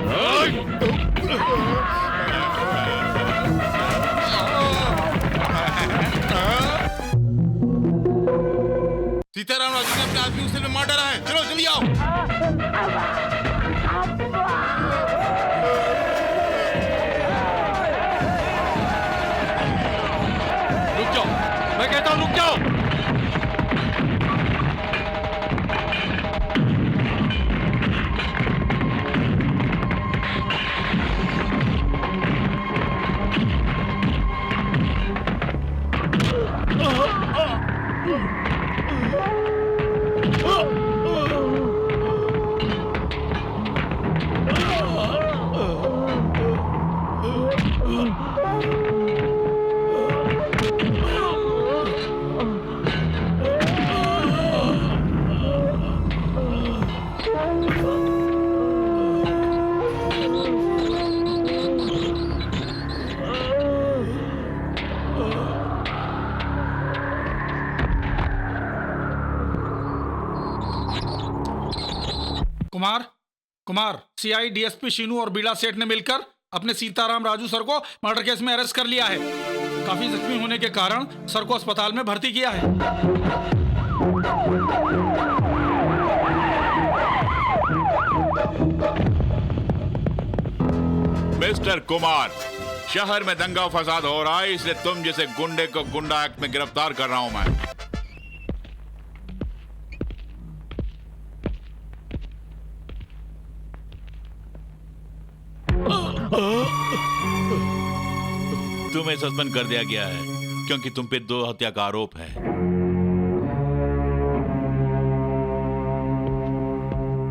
सीताराम राजू ने अपने आदमी उसे में मार डाला है। चलो जल्दी आओ। रुक जाओ, मैं कहता हूं रुक जाओ। कुमार, सीआई डीएसपी शीनू और बीड़ा सेठ ने मिलकर अपने सीताराम राजू सर को मर्डर केस में अरेस्ट कर लिया है। काफी जख्मी होने के कारण सर को अस्पताल में भर्ती किया है। मिस्टर कुमार, शहर में दंगा फसाद हो रहा है, इसलिए तुम जैसे गुंडे को गुंडा एक्ट में गिरफ्तार कर रहा हूं मैं। तुम्हें सस्पेंड कर दिया गया है क्योंकि तुम पे 2 हत्या का आरोप है।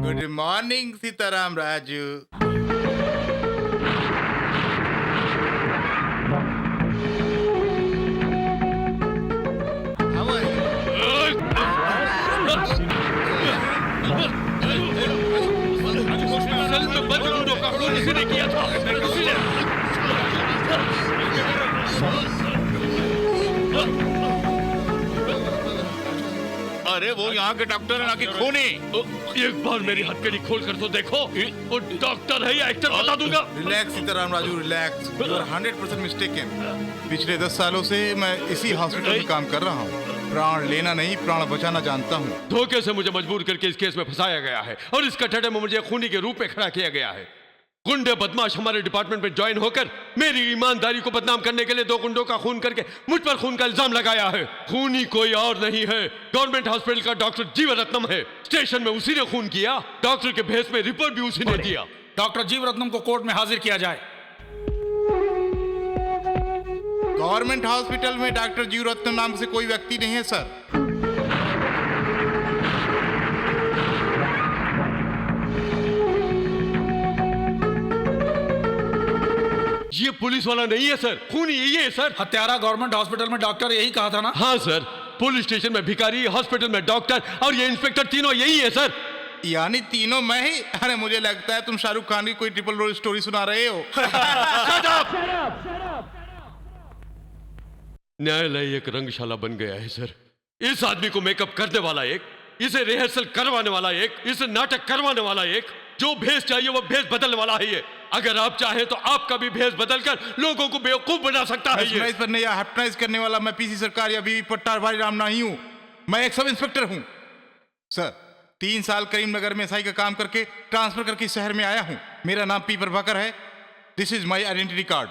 Good morning Sitaram Raju. किसी ने किया था, किसी ने। अरे वो यहाँ के डॉक्टर है ना कि खूनी। एक बार मेरी हथकड़ी खोल कर तो देखो, वो डॉक्टर है या एक्टर बता दूंगा। Relax Sitaram Raju, relax. You are 100% mistaken. पिछले 10 सालों से मैं इसी हॉस्पिटल में काम कर रहा हूँ। प्राण लेना नहीं, प्राण बचाना जानता हूँ। धोखे से मुझे मजबूर करके इस केस में फंसाया गया है और इस कटहरे में मुझे खूनी के रूप में खड़ा किया गया है। गुंडे बदमाश हमारे डिपार्टमेंट में ज्वाइन होकर मेरी ईमानदारी को बदनाम करने के लिए 2 गुंडों का खून करके मुझ पर खून का इल्जाम लगाया है। खूनी कोई और नहीं है, गवर्नमेंट हॉस्पिटल का डॉक्टर जीवरत्नम है। स्टेशन में उसी ने खून किया, डॉक्टर के भेस में रिपोर्ट भी उसी ने दिया। डॉक्टर जीवरत्नम को कोर्ट में हाजिर किया जाए। गवर्नमेंट हॉस्पिटल में डॉक्टर जीवरत्नम नाम से कोई व्यक्ति नहीं है सर। ये पुलिस वाला नहीं है सर, खूनी यही है सर। हत्यारा गवर्नमेंट हॉस्पिटल में डॉक्टर, यही कहा था ना? हाँ सर, पुलिस स्टेशन में भिखारी, हॉस्पिटल में डॉक्टर और ये इंस्पेक्टर, तीनों यही है सर। यानी तीनों मैं ही? अरे मुझे लगता है तुम शाहरुख खान की कोई ट्रिपल रोल स्टोरी सुना रहे हो। न्यायालय एक रंगशाला बन गया है सर। इस आदमी को मेकअप करने वाला एक, इसे रिहर्सल करवाने वाला एक, इसे नाटक करवाने वाला एक, जो भेष चाहिए वो भेष बदलने वाला है ये। अगर आप चाहें तो आपका भी भेष बदलकर लोगों को बेवकूफ बना सकता है ये। बनने या हिप्नोटाइज करने वाला मैं पीसी सरकार या बीवी पट्टार भाई राम नहीं हूं। मैं एक सब इंस्पेक्टर हूं सर। 3 साल करीमनगर में एसआई का काम करके ट्रांसफर करके शहर में आया हूं। मेरा नाम पी प्रभाकर है। This is my identity card.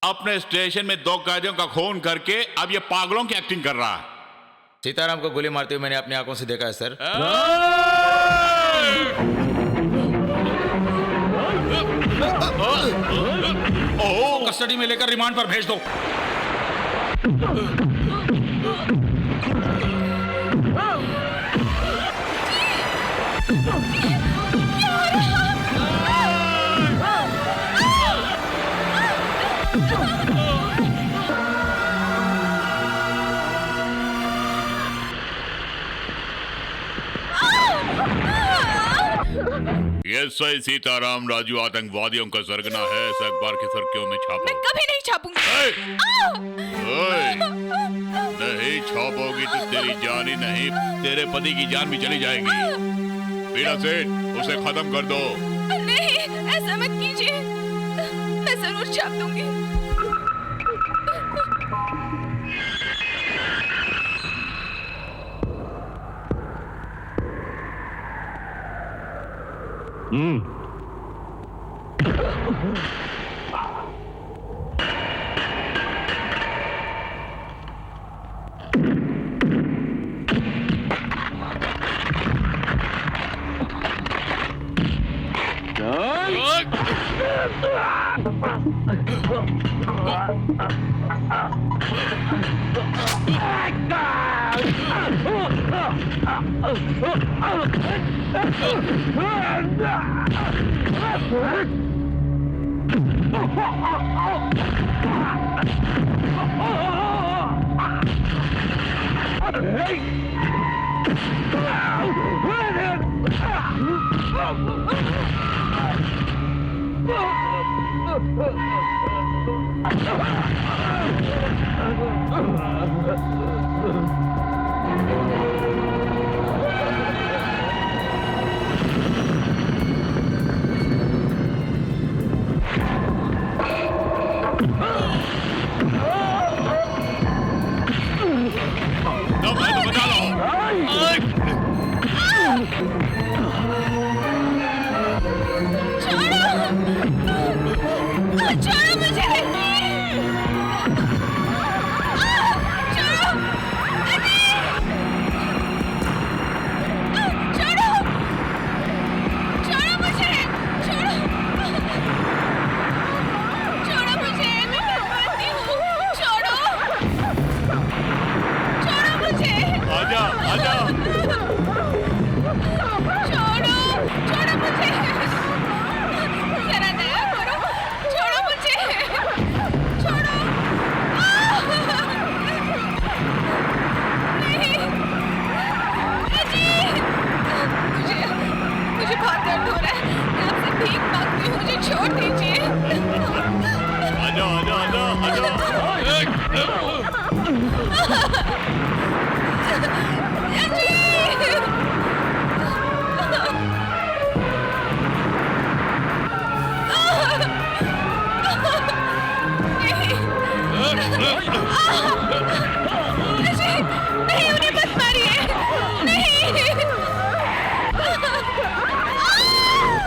अपने स्टेशन में 2 कैदियों का खून करके अब ये पागलों की एक्टिंग कर रहा है। सीताराम को गोली मारते हुए मैंने अपनी आंखों से देखा है सर। कस्टडी में लेकर रिमांड पर भेज दो। एसआई सीताराम राजू आतंकवादियों का सरगना है, ऐसा अखबार की सुर्खियों में छापो। मैं कभी नहीं छापूंगी। नहीं छापोगी तो तेरी जान ही नहीं, तेरे पति की जान भी चली जाएगी। पीड़ा सेठ, उसे खत्म कर दो। नहीं, ऐसा मत कीजिए, मैं जरूर छाप दूंगी।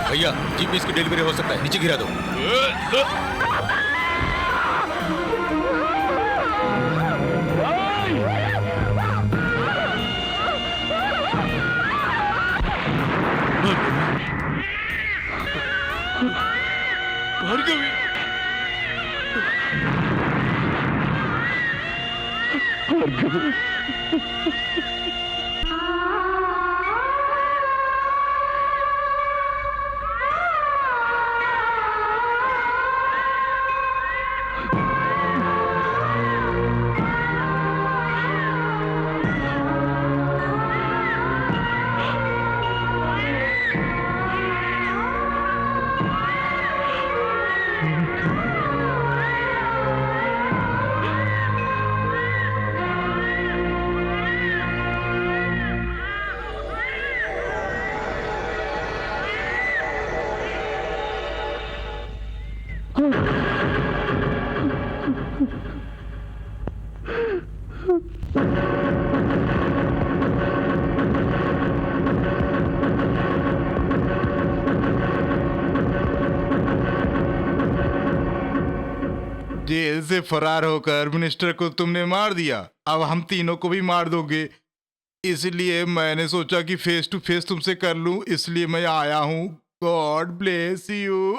भैया जीप में इसकी डिलीवरी हो सकता है, नीचे गिरा दो। जेल से फरार होकर मिनिस्टर को तुमने मार दिया, अब हम तीनों को भी मार दोगे। इसलिए मैंने सोचा कि फेस टू फेस तुमसे कर लूं, इसलिए मैं आया हूं। God bless you.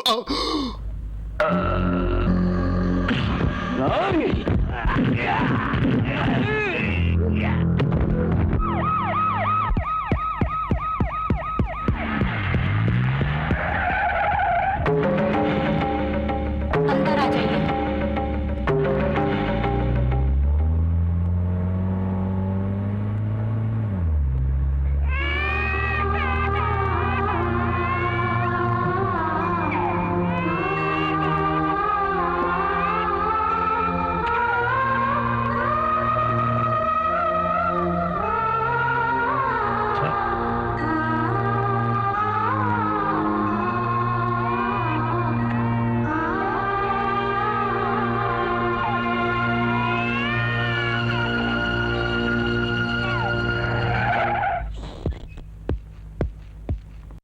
अंदर आ जाइए।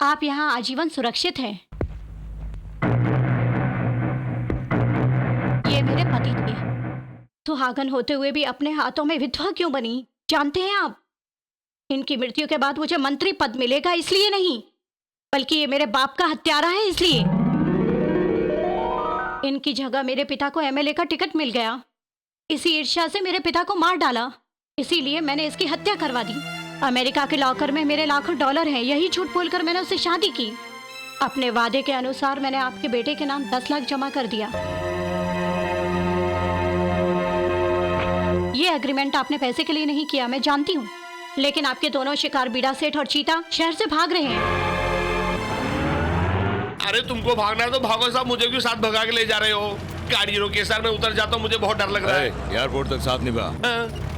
आप यहाँ आजीवन सुरक्षित हैं। ये मेरे पति थे। सुहागन होते हुए भी अपने हाथों में विधवा क्यों बनी, जानते हैं आप? इनकी मृत्यु के बाद मुझे मंत्री पद मिलेगा इसलिए नहीं, बल्कि ये मेरे बाप का हत्यारा है इसलिए। इनकी जगह मेरे पिता को एमएलए का टिकट मिल गया। इसी ईर्ष्या से मेरे पिता को मार डाला, इसीलिए मैंने इसकी हत्या करवा दी। अमेरिका के लॉकर में मेरे लाखों डॉलर हैं, यही झूठ बोलकर मैंने उससे शादी की। अपने वादे के अनुसार मैंने आपके बेटे के नाम 10 लाख जमा कर दिया। ये एग्रीमेंट आपने पैसे के लिए नहीं किया, मैं जानती हूँ, लेकिन आपके दोनों शिकार बीड़ा सेठ और चीता शहर से भाग रहे हैं। अरे तुमको भागना है तो भागो साहब, मुझे क्यों साथ भगा के ले जा रहे हो? गाड़ी रोके सर, मैं उतर जाता हूँ, मुझे बहुत डर लग रहा है। एयरपोर्ट तक साथ निभा।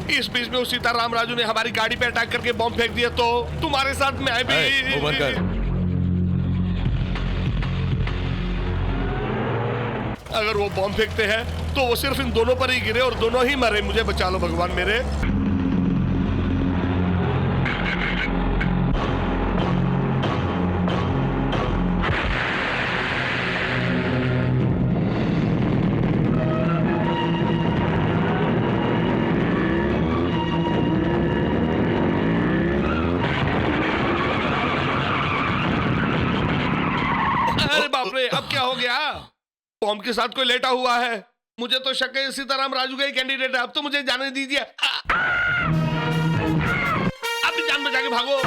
इस बीच में उस सीताराम राजू ने हमारी गाड़ी पे अटैक करके बॉम्ब फेंक दिया तो तुम्हारे साथ मैं भी। वो बंद कर। अगर वो बॉम्ब फेंकते हैं तो वो सिर्फ इन दोनों पर ही गिरे और दोनों ही मरे। मुझे बचा लो भगवान मेरे। अब क्या हो गया? बॉम्ब के साथ कोई लेटा हुआ है। मुझे तो शक है सीताराम राजू का ही कैंडिडेट है। अब तो मुझे जाने दीजिए। अब भी जान बचा के भागो।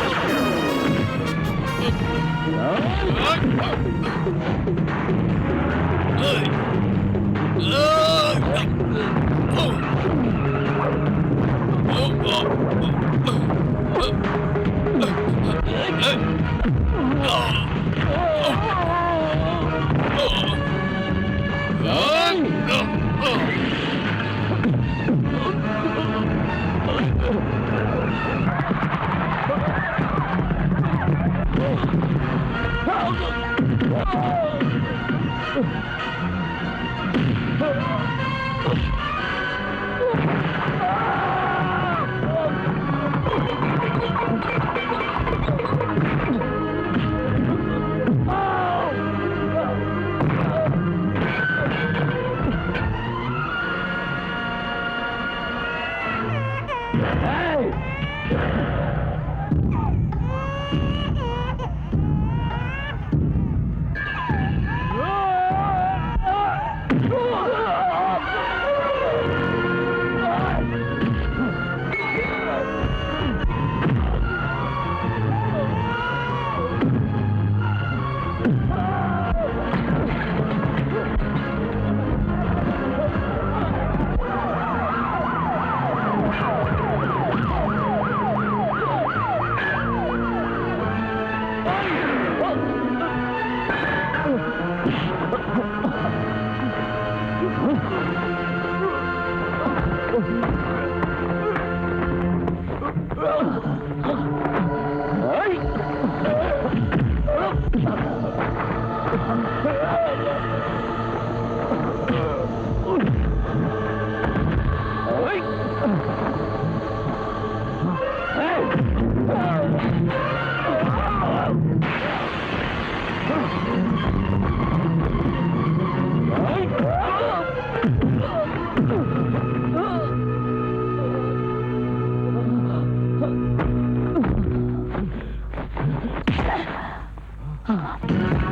Ah!